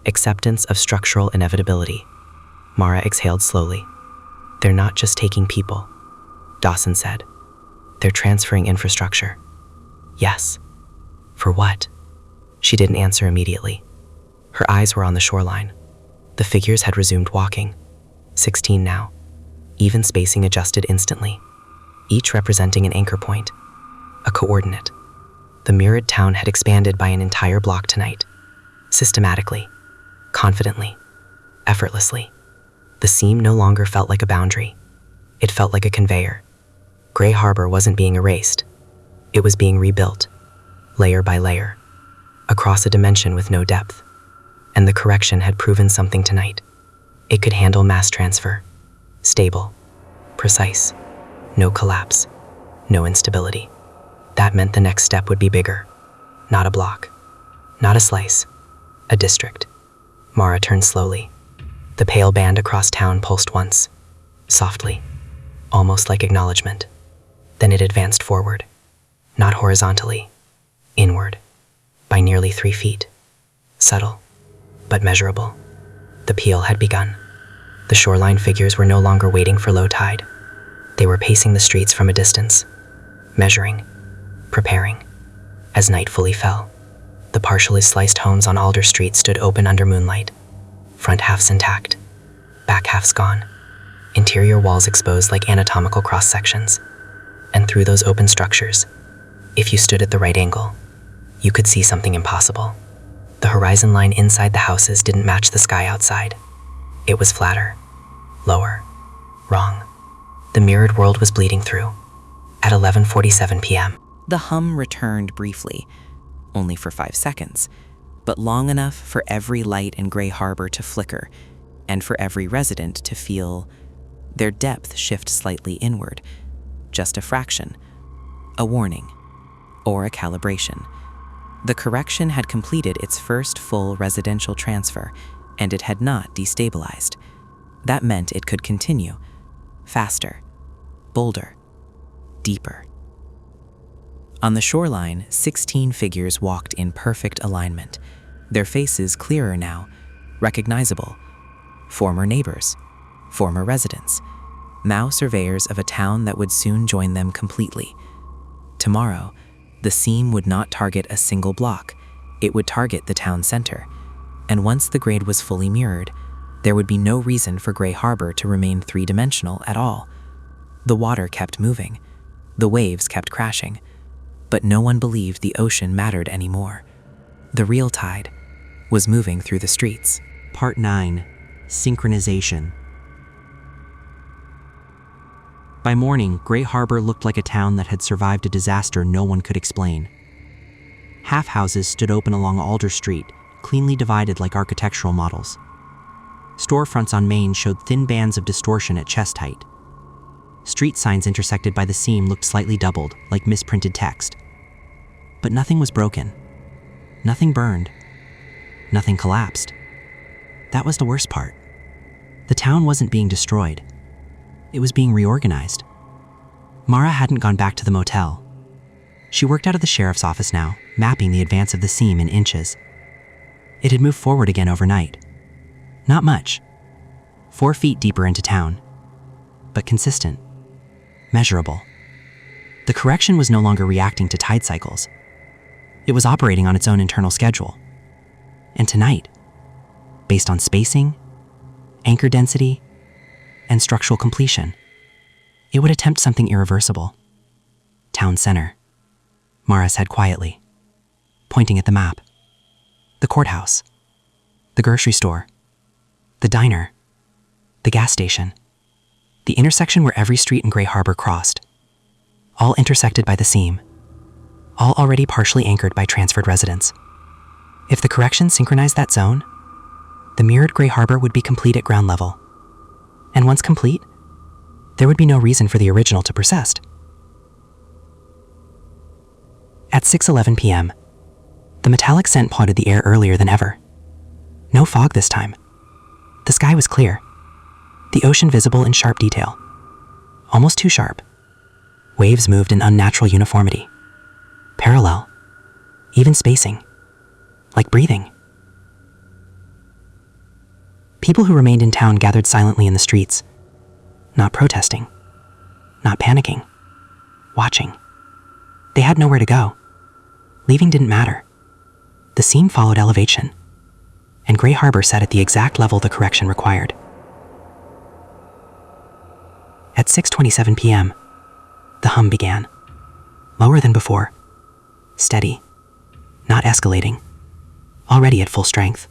Acceptance of structural inevitability. Mara exhaled slowly. They're not just taking people, Dawson said. They're transferring infrastructure. Yes. For what? She didn't answer immediately. Her eyes were on the shoreline. The figures had resumed walking. 16 now. Even spacing adjusted instantly. Each representing an anchor point. A coordinate. The mirrored town had expanded by an entire block tonight. Systematically. Confidently. Effortlessly. The seam no longer felt like a boundary. It felt like a conveyor. Gray Harbor wasn't being erased. It was being rebuilt, layer by layer, across a dimension with no depth. And the correction had proven something tonight. It could handle mass transfer. Stable. Precise. No collapse. No instability. That meant the next step would be bigger. Not a block. Not a slice. A district. Mara turned slowly. The pale band across town pulsed once. Softly. Almost like acknowledgement. Then it advanced forward. Not horizontally. Inward. By nearly 3 feet. Subtle. But measurable. The peel had begun. The shoreline figures were no longer waiting for low tide. They were pacing the streets from a distance. Measuring. Preparing. As night fully fell, the partially sliced homes on Alder Street stood open under moonlight. Front halves intact. Back halves gone. Interior walls exposed like anatomical cross-sections. And through those open structures, if you stood at the right angle, you could see something impossible. The horizon line inside the houses didn't match the sky outside. It was flatter. Lower. Wrong. The mirrored world was bleeding through. At 11:47 p.m. The hum returned briefly, only for 5 seconds, but long enough for every light in Gray Harbor to flicker, and for every resident to feel their depth shift slightly inward. Just a fraction. A warning. or a calibration. The correction had completed its first full residential transfer, and it had not destabilized. That meant it could continue, faster, bolder, deeper. On the shoreline, 16 figures walked in perfect alignment, their faces clearer now, recognizable. Former neighbors, former residents, now surveyors of a town that would soon join them completely. Tomorrow, the seam would not target a single block, it would target the town center. And once the grade was fully mirrored, there would be no reason for Gray Harbor to remain three-dimensional at all. The water kept moving, the waves kept crashing, but no one believed the ocean mattered anymore. The real tide was moving through the streets. Part 9. Synchronization. By morning, Gray Harbor looked like a town that had survived a disaster no one could explain. Half houses stood open along Alder Street, cleanly divided like architectural models. Storefronts on Main showed thin bands of distortion at chest height. Street signs intersected by the seam looked slightly doubled, like misprinted text. But nothing was broken. Nothing burned. Nothing collapsed. That was the worst part. The town wasn't being destroyed. It was being reorganized. Mara hadn't gone back to the motel. She worked out of the sheriff's office now, mapping the advance of the seam in inches. It had moved forward again overnight. Not much. 4 feet deeper into town. But consistent. Measurable. The correction was no longer reacting to tide cycles. It was operating on its own internal schedule. And tonight, based on spacing, anchor density, and structural completion, it would attempt something irreversible. Town center. Mara said quietly, pointing at the map. The courthouse. The grocery store. The diner. The gas station. The intersection where every street in Gray Harbor crossed. All intersected by the seam. All already partially anchored by transferred residents. If the correction synchronized that zone, the mirrored Gray Harbor would be complete at ground level. And once complete, there would be no reason for the original to persist. At 6:11 p.m., the metallic scent pounded the air earlier than ever. No fog this time. The sky was clear, the ocean visible in sharp detail. Almost too sharp. Waves moved in unnatural uniformity. Parallel. Even spacing. Like breathing. People who remained in town gathered silently in the streets. Not protesting. Not panicking. Watching. They had nowhere to go. Leaving didn't matter. The seam followed elevation, and Gray Harbor sat at the exact level the correction required. At 6:27 p.m., the hum began. Lower than before. Steady. Not escalating. Already at full strength.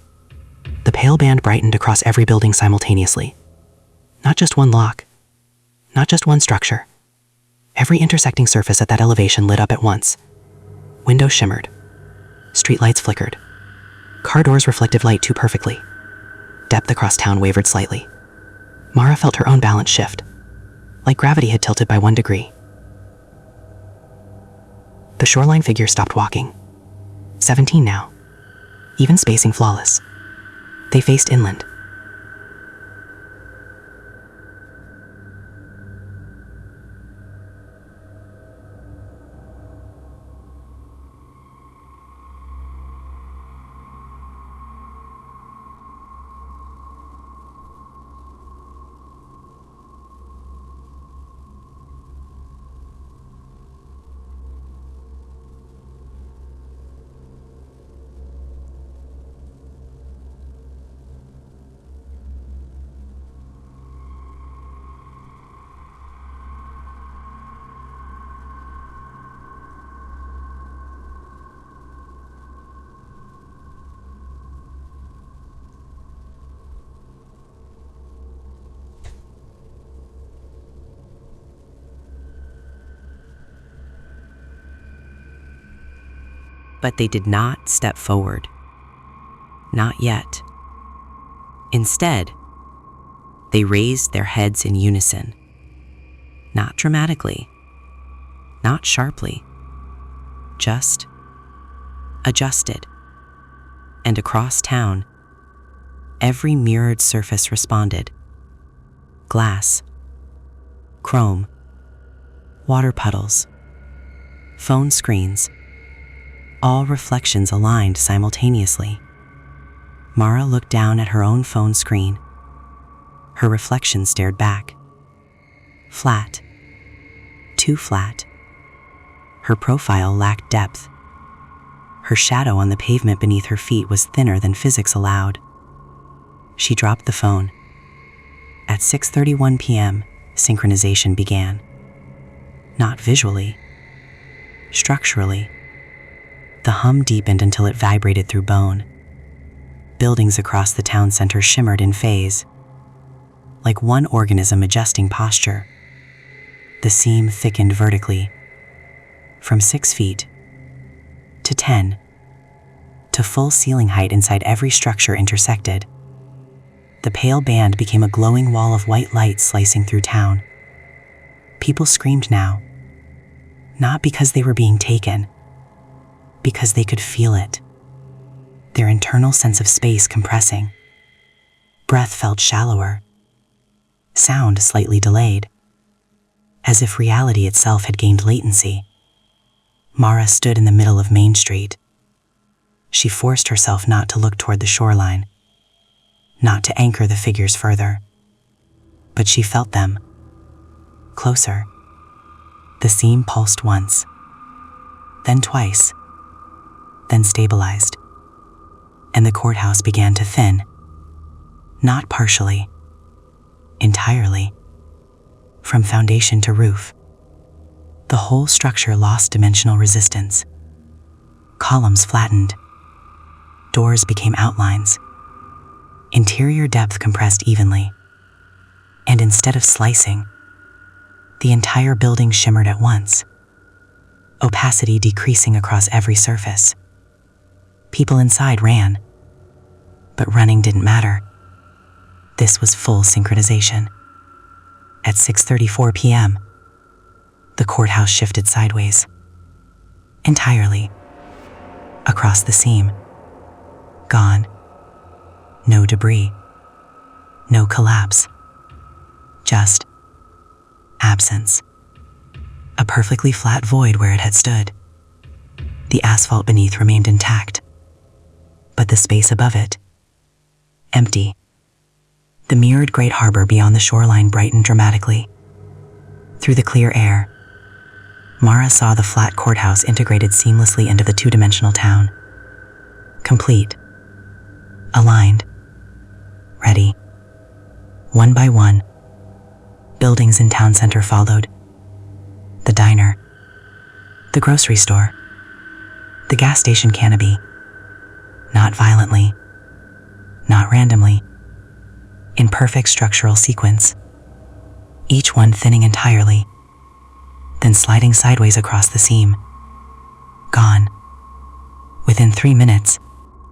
The pale band brightened across every building simultaneously. Not just one lock. Not just one structure. Every intersecting surface at that elevation lit up at once. Windows shimmered. Streetlights flickered. Car doors reflected light too perfectly. Depth across town wavered slightly. Mara felt her own balance shift, like gravity had tilted by 1 degree. The shoreline figure stopped walking. 17 now. Even spacing flawless. They faced inland. But they did not step forward. Not yet. Instead, they raised their heads in unison. Not dramatically, not sharply, just adjusted. And across town, every mirrored surface responded. Glass, chrome, water puddles, phone screens, all reflections aligned simultaneously. Mara looked down at her own phone screen. Her reflection stared back. Flat. Too flat. Her profile lacked depth. Her shadow on the pavement beneath her feet was thinner than physics allowed. She dropped the phone. At 6:31 p.m., synchronization began. Not visually. Structurally. The hum deepened until it vibrated through bone. Buildings across the town center shimmered in phase, like one organism adjusting posture. The seam thickened vertically, from 6 feet to 10 to full ceiling height inside every structure intersected. The pale band became a glowing wall of white light slicing through town. People screamed now, not because they were being taken, because they could feel it. Their internal sense of space compressing. Breath felt shallower. Sound slightly delayed, as if reality itself had gained latency. Mara stood in the middle of Main Street. She forced herself not to look toward the shoreline, not to anchor the figures further. But she felt them. Closer. The seam pulsed once, then twice, then stabilized, and the courthouse began to thin. Not partially, entirely. From foundation to roof, the whole structure lost dimensional resistance. Columns flattened. Doors became outlines. Interior depth compressed evenly. And instead of slicing, the entire building shimmered at once, opacity decreasing across every surface. People inside ran, but running didn't matter. This was full synchronization. At 6:34 p.m., the courthouse shifted sideways. Entirely. Across the seam. Gone. No debris. No collapse. Just absence. A perfectly flat void where it had stood. The asphalt beneath remained intact, but the space above it, empty. The mirrored great harbor beyond the shoreline brightened dramatically. Through the clear air, Mara saw the flat courthouse integrated seamlessly into the two-dimensional town. Complete. Aligned. Ready. One by one, buildings in town center followed. The diner, the grocery store, the gas station canopy. Not violently, not randomly, in perfect structural sequence, each one thinning entirely, then sliding sideways across the seam. Gone. Within 3 minutes,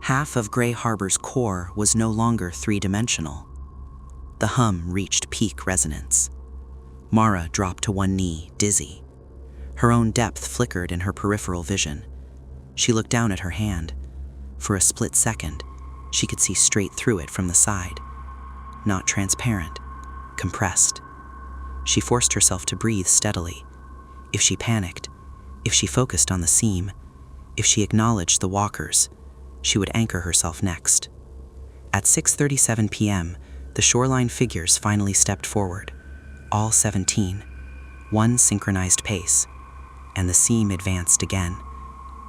half of Gray Harbor's core was no longer three-dimensional. The hum reached peak resonance. Mara dropped to one knee, dizzy. Her own depth flickered in her peripheral vision. She looked down at her hand. For a split second, she could see straight through it from the side. Not transparent, compressed. She forced herself to breathe steadily. If she panicked, if she focused on the seam, if she acknowledged the walkers, she would anchor herself next. At 6:37 p.m., the shoreline figures finally stepped forward, all 17, one synchronized pace, and the seam advanced again,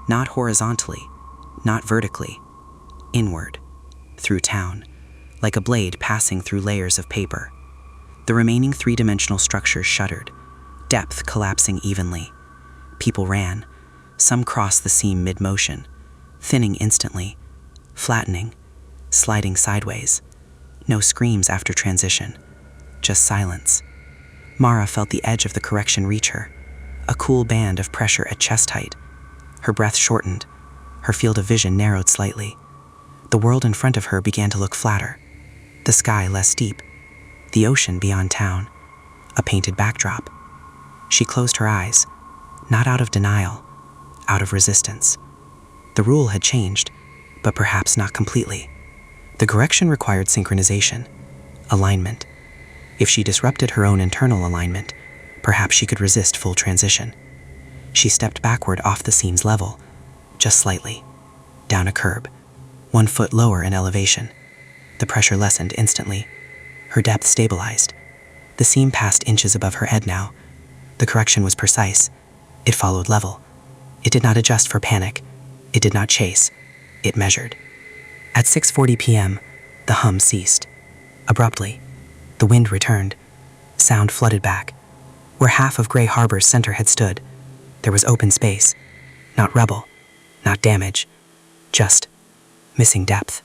not horizontally, not vertically, inward, through town, like a blade passing through layers of paper. The remaining three-dimensional structures shuddered, depth collapsing evenly. People ran. Some crossed the seam mid-motion, thinning instantly, flattening, sliding sideways. No screams after transition, just silence. Mara felt the edge of the correction reach her, a cool band of pressure at chest height. Her breath shortened, her field of vision narrowed slightly. The world in front of her began to look flatter, the sky less deep, the ocean beyond town, a painted backdrop. She closed her eyes, not out of denial, out of resistance. The rule had changed, but perhaps not completely. The correction required synchronization, alignment. If she disrupted her own internal alignment, perhaps she could resist full transition. She stepped backward off the seam's level, just slightly, down a curb, 1 foot lower in elevation. The pressure lessened instantly. Her depth stabilized. The seam passed inches above her head now. The correction was precise. It followed level. It did not adjust for panic. It did not chase. It measured. At 6:40 p.m., the hum ceased. Abruptly, the wind returned. Sound flooded back. Where half of Gray Harbor's center had stood, there was open space. Not rubble, not damage, just missing depth.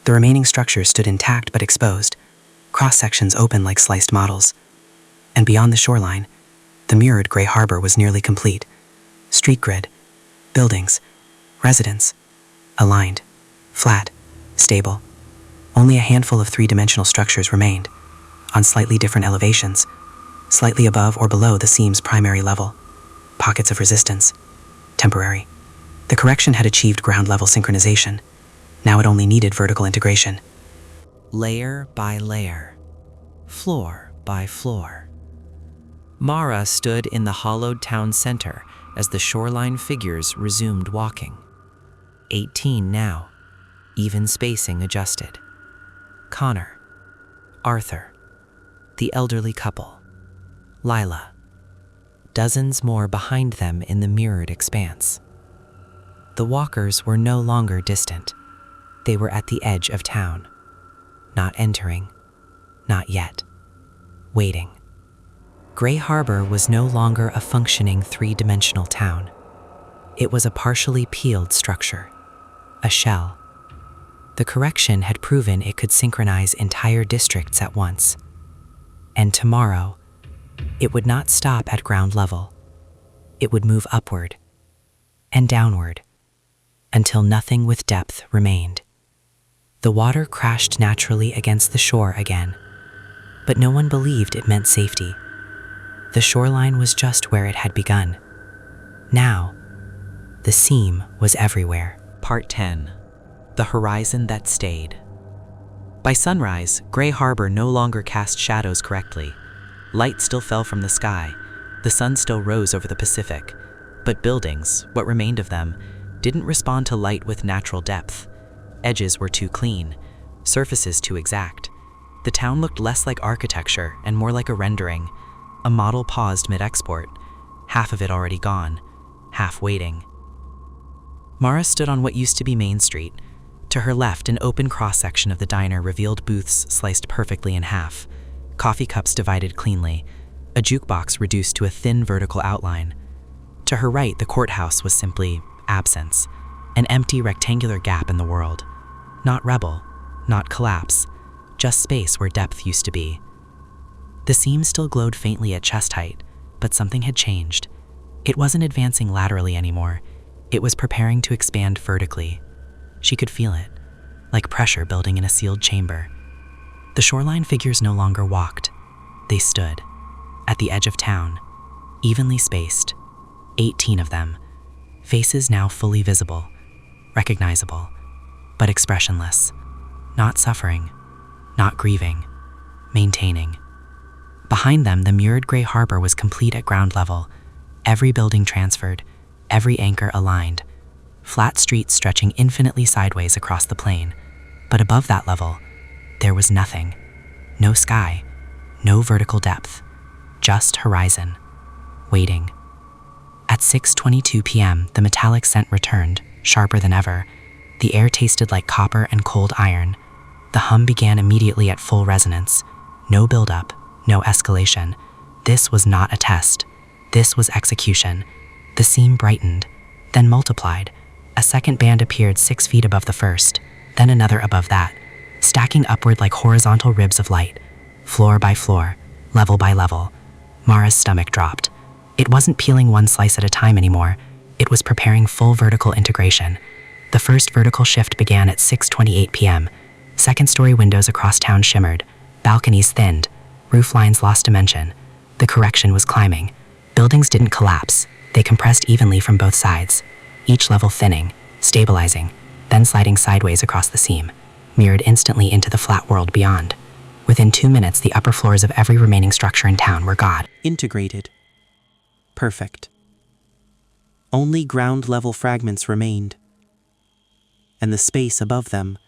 The remaining structures stood intact but exposed, cross-sections open like sliced models. And beyond the shoreline, the mirrored Gray Harbor was nearly complete. Street grid, buildings, residents, aligned, flat, stable. Only a handful of three-dimensional structures remained, on slightly different elevations, slightly above or below the seam's primary level. Pockets of resistance, temporary. The correction had achieved ground-level synchronization. Now it only needed vertical integration. Layer by layer, floor by floor. Mara stood in the hollowed town center as the shoreline figures resumed walking. 18 now, even spacing adjusted. Connor, Arthur, the elderly couple, Lila. Dozens more behind them in the mirrored expanse. The walkers were no longer distant. They were at the edge of town. Not entering, not yet. Waiting. Gray Harbor was no longer a functioning three-dimensional town. It was a partially peeled structure, a shell. The correction had proven it could synchronize entire districts at once. And tomorrow, it would not stop at ground level. It would move upward and downward until nothing with depth remained. The water crashed naturally against the shore again, but no one believed it meant safety. The shoreline was just where it had begun. Now, the seam was everywhere. Part 10. The Horizon That Stayed. By sunrise, Gray Harbor no longer cast shadows correctly. Light still fell from the sky. The sun still rose over the Pacific. But buildings, what remained of them, didn't respond to light with natural depth. Edges were too clean, surfaces too exact. The town looked less like architecture and more like a rendering. A model paused mid-export, half of it already gone, half waiting. Mara stood on what used to be Main Street. To her left, an open cross-section of the diner revealed booths sliced perfectly in half, coffee cups divided cleanly, a jukebox reduced to a thin vertical outline. To her right, the courthouse was simply absence, an empty rectangular gap in the world. Not rebel, not collapse, just space where depth used to be. The seam still glowed faintly at chest height, but something had changed. It wasn't advancing laterally anymore. It was preparing to expand vertically. She could feel it, like pressure building in a sealed chamber. The shoreline figures no longer walked. They stood, at the edge of town, evenly spaced, 18 of them, faces now fully visible, recognizable, but expressionless, not suffering, not grieving, maintaining. Behind them, the mirrored Gray Harbor was complete at ground level, every building transferred, every anchor aligned, flat streets stretching infinitely sideways across the plain. But above that level, there was nothing. No sky, no vertical depth, just horizon, waiting. At 6:22 p.m., the metallic scent returned, sharper than ever. The air tasted like copper and cold iron. The hum began immediately at full resonance. No buildup, no escalation. This was not a test. This was execution. The seam brightened, then multiplied. A second band appeared 6 feet above the first, then another above that, stacking upward like horizontal ribs of light, floor by floor, level by level. Mara's stomach dropped. It wasn't peeling one slice at a time anymore. It was preparing full vertical integration. The first vertical shift began at 6:28 p.m. Second-story windows across town shimmered. Balconies thinned. Roof lines lost dimension. The correction was climbing. Buildings didn't collapse. They compressed evenly from both sides, each level thinning, stabilizing, then sliding sideways across the seam, mirrored instantly into the flat world beyond. Within 2 minutes, the upper floors of every remaining structure in town were gone. Integrated. Perfect. Only ground-level fragments remained, and the space above them,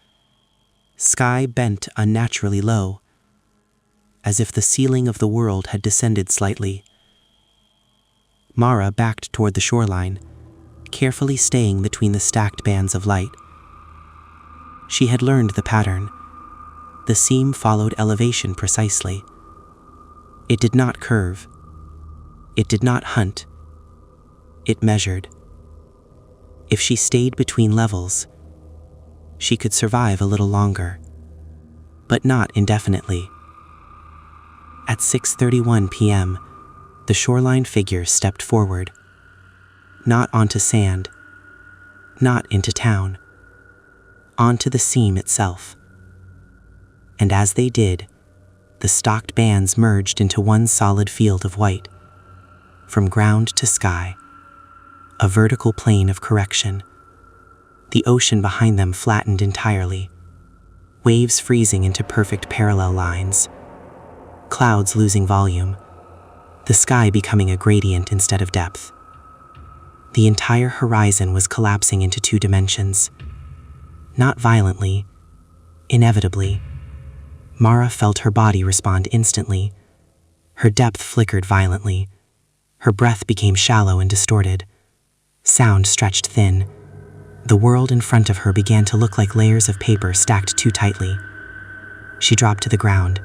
sky bent unnaturally low, as if the ceiling of the world had descended slightly. Mara backed toward the shoreline, carefully staying between the stacked bands of light. She had learned the pattern. The seam followed elevation precisely. It did not curve. It did not hunt. It measured. If she stayed between levels, she could survive a little longer, but not indefinitely. At 6:31 p.m., the shoreline figure stepped forward, not onto sand, not into town, onto the seam itself. And as they did, the stocked bands merged into one solid field of white, from ground to sky, a vertical plane of correction. The ocean behind them flattened entirely, waves freezing into perfect parallel lines, clouds losing volume, the sky becoming a gradient instead of depth. The entire horizon was collapsing into 2 dimensions. Not violently, inevitably. Mara felt her body respond instantly. Her depth flickered violently. Her breath became shallow and distorted. Sound stretched thin. The world in front of her began to look like layers of paper stacked too tightly. She dropped to the ground,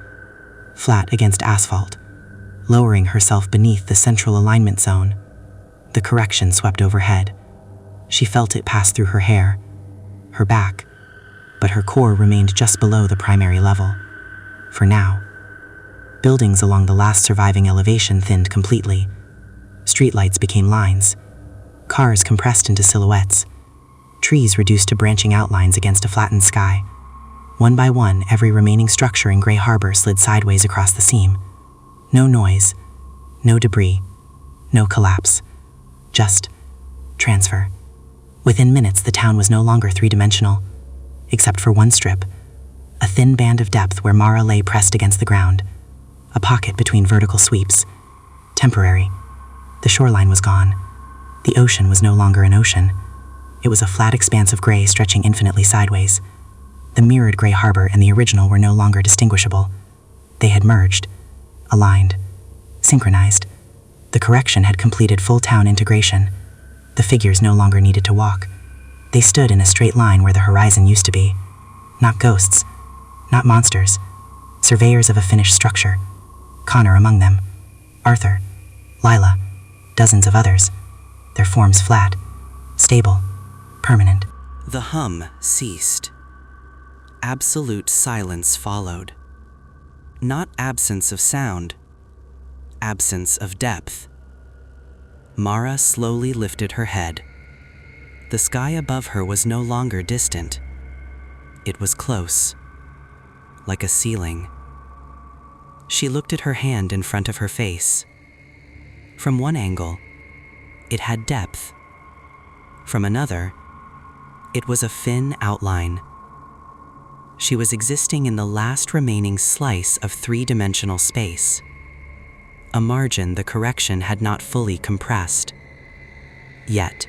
flat against asphalt, lowering herself beneath the central alignment zone. The correction swept overhead. She felt it pass through her hair, her back, but her core remained just below the primary level. For now, buildings along the last surviving elevation thinned completely. Streetlights became lines, cars compressed into silhouettes, trees reduced to branching outlines against a flattened sky. One by one, every remaining structure in Gray Harbor slid sideways across the seam. No noise, no debris, no collapse, just transfer. Within minutes, the town was no longer 3-dimensional, except for one strip, a thin band of depth where Mara lay pressed against the ground, a pocket between vertical sweeps. Temporary. The shoreline was gone. The ocean was no longer an ocean. It was a flat expanse of gray stretching infinitely sideways. The mirrored Gray Harbor and the original were no longer distinguishable. They had merged, aligned, synchronized. The correction had completed full town integration. The figures no longer needed to walk. They stood in a straight line where the horizon used to be. Not ghosts, not monsters, surveyors of a finished structure. Connor among them, Arthur, Lila, dozens of others, their forms flat, stable, permanent. The hum ceased. Absolute silence followed. Not absence of sound, absence of depth. Mara slowly lifted her head. The sky above her was no longer distant. It was close, like a ceiling. She looked at her hand in front of her face. From one angle, it had depth. From another, it was a thin outline. She was existing in the last remaining slice of 3-dimensional space, a margin the correction had not fully compressed. Yet,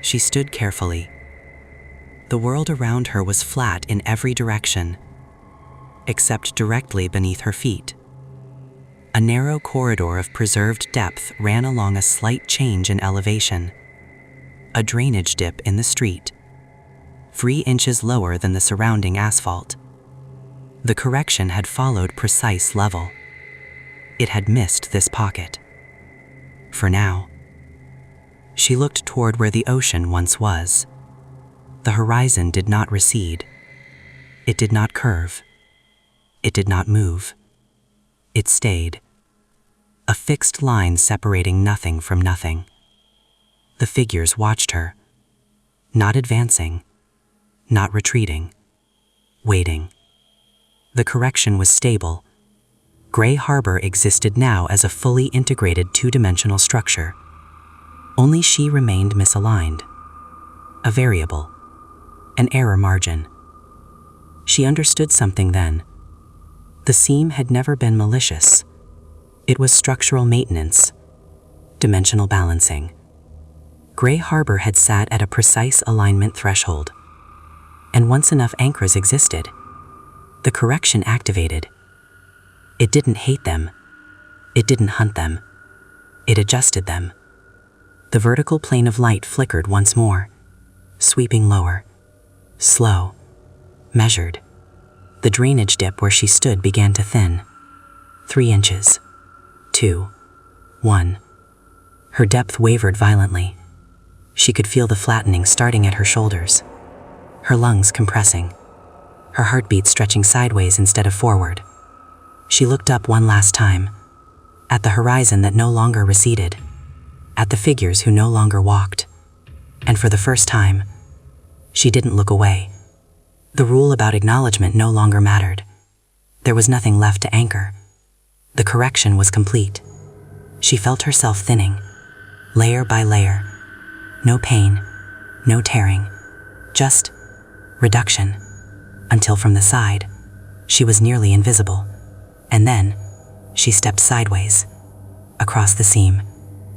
she stood carefully. The world around her was flat in every direction, except directly beneath her feet. A narrow corridor of preserved depth ran along a slight change in elevation, a drainage dip in the street, 3 inches lower than the surrounding asphalt. The correction had followed precise level. It had missed this pocket. For now, she looked toward where the ocean once was. The horizon did not recede. It did not curve. It did not move. It stayed, a fixed line separating nothing from nothing. The figures watched her, not advancing, not retreating, waiting. The correction was stable. Gray Harbor existed now as a fully integrated 2-dimensional structure, Only she remained misaligned. A variable. An error margin. She understood something then. The seam had never been malicious. It was structural maintenance. Dimensional balancing. Gray Harbor had sat at a precise alignment threshold. And once enough anchors existed, the correction activated. It didn't hate them. It didn't hunt them. It adjusted them. The vertical plane of light flickered once more, sweeping lower, slow, measured. The drainage dip where she stood began to thin. 3 inches. 2. 1. Her depth wavered violently. She could feel the flattening starting at her shoulders, her lungs compressing, her heartbeat stretching sideways instead of forward. She looked up one last time, at the horizon that no longer receded, at the figures who no longer walked. And for the first time, she didn't look away. The rule about acknowledgement no longer mattered. There was nothing left to anchor. The correction was complete. She felt herself thinning, layer by layer. No pain, no tearing, just reduction, until from the side, she was nearly invisible. And then, she stepped sideways, across the seam,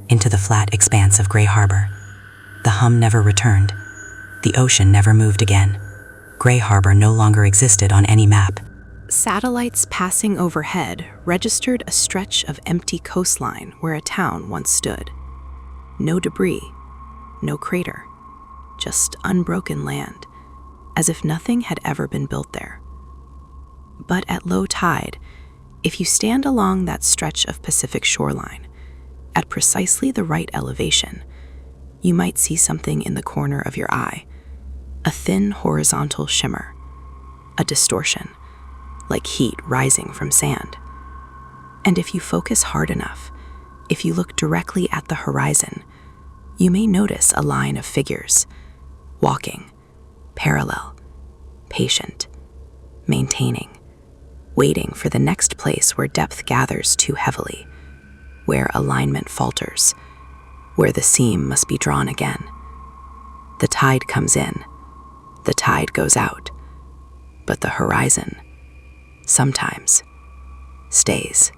into the flat expanse of Gray Harbor. The hum never returned. The ocean never moved again. Gray Harbor no longer existed on any map. Satellites passing overhead registered a stretch of empty coastline where a town once stood. No debris, no crater, just unbroken land, as if nothing had ever been built there. But at low tide, if you stand along that stretch of Pacific shoreline, at precisely the right elevation, you might see something in the corner of your eye, a thin horizontal shimmer, a distortion, like heat rising from sand. And if you focus hard enough, if you look directly at the horizon, you may notice a line of figures, walking, parallel, patient, maintaining, waiting for the next place where depth gathers too heavily, where alignment falters, where the seam must be drawn again. The tide comes in, the tide goes out, but the horizon, sometimes, stays.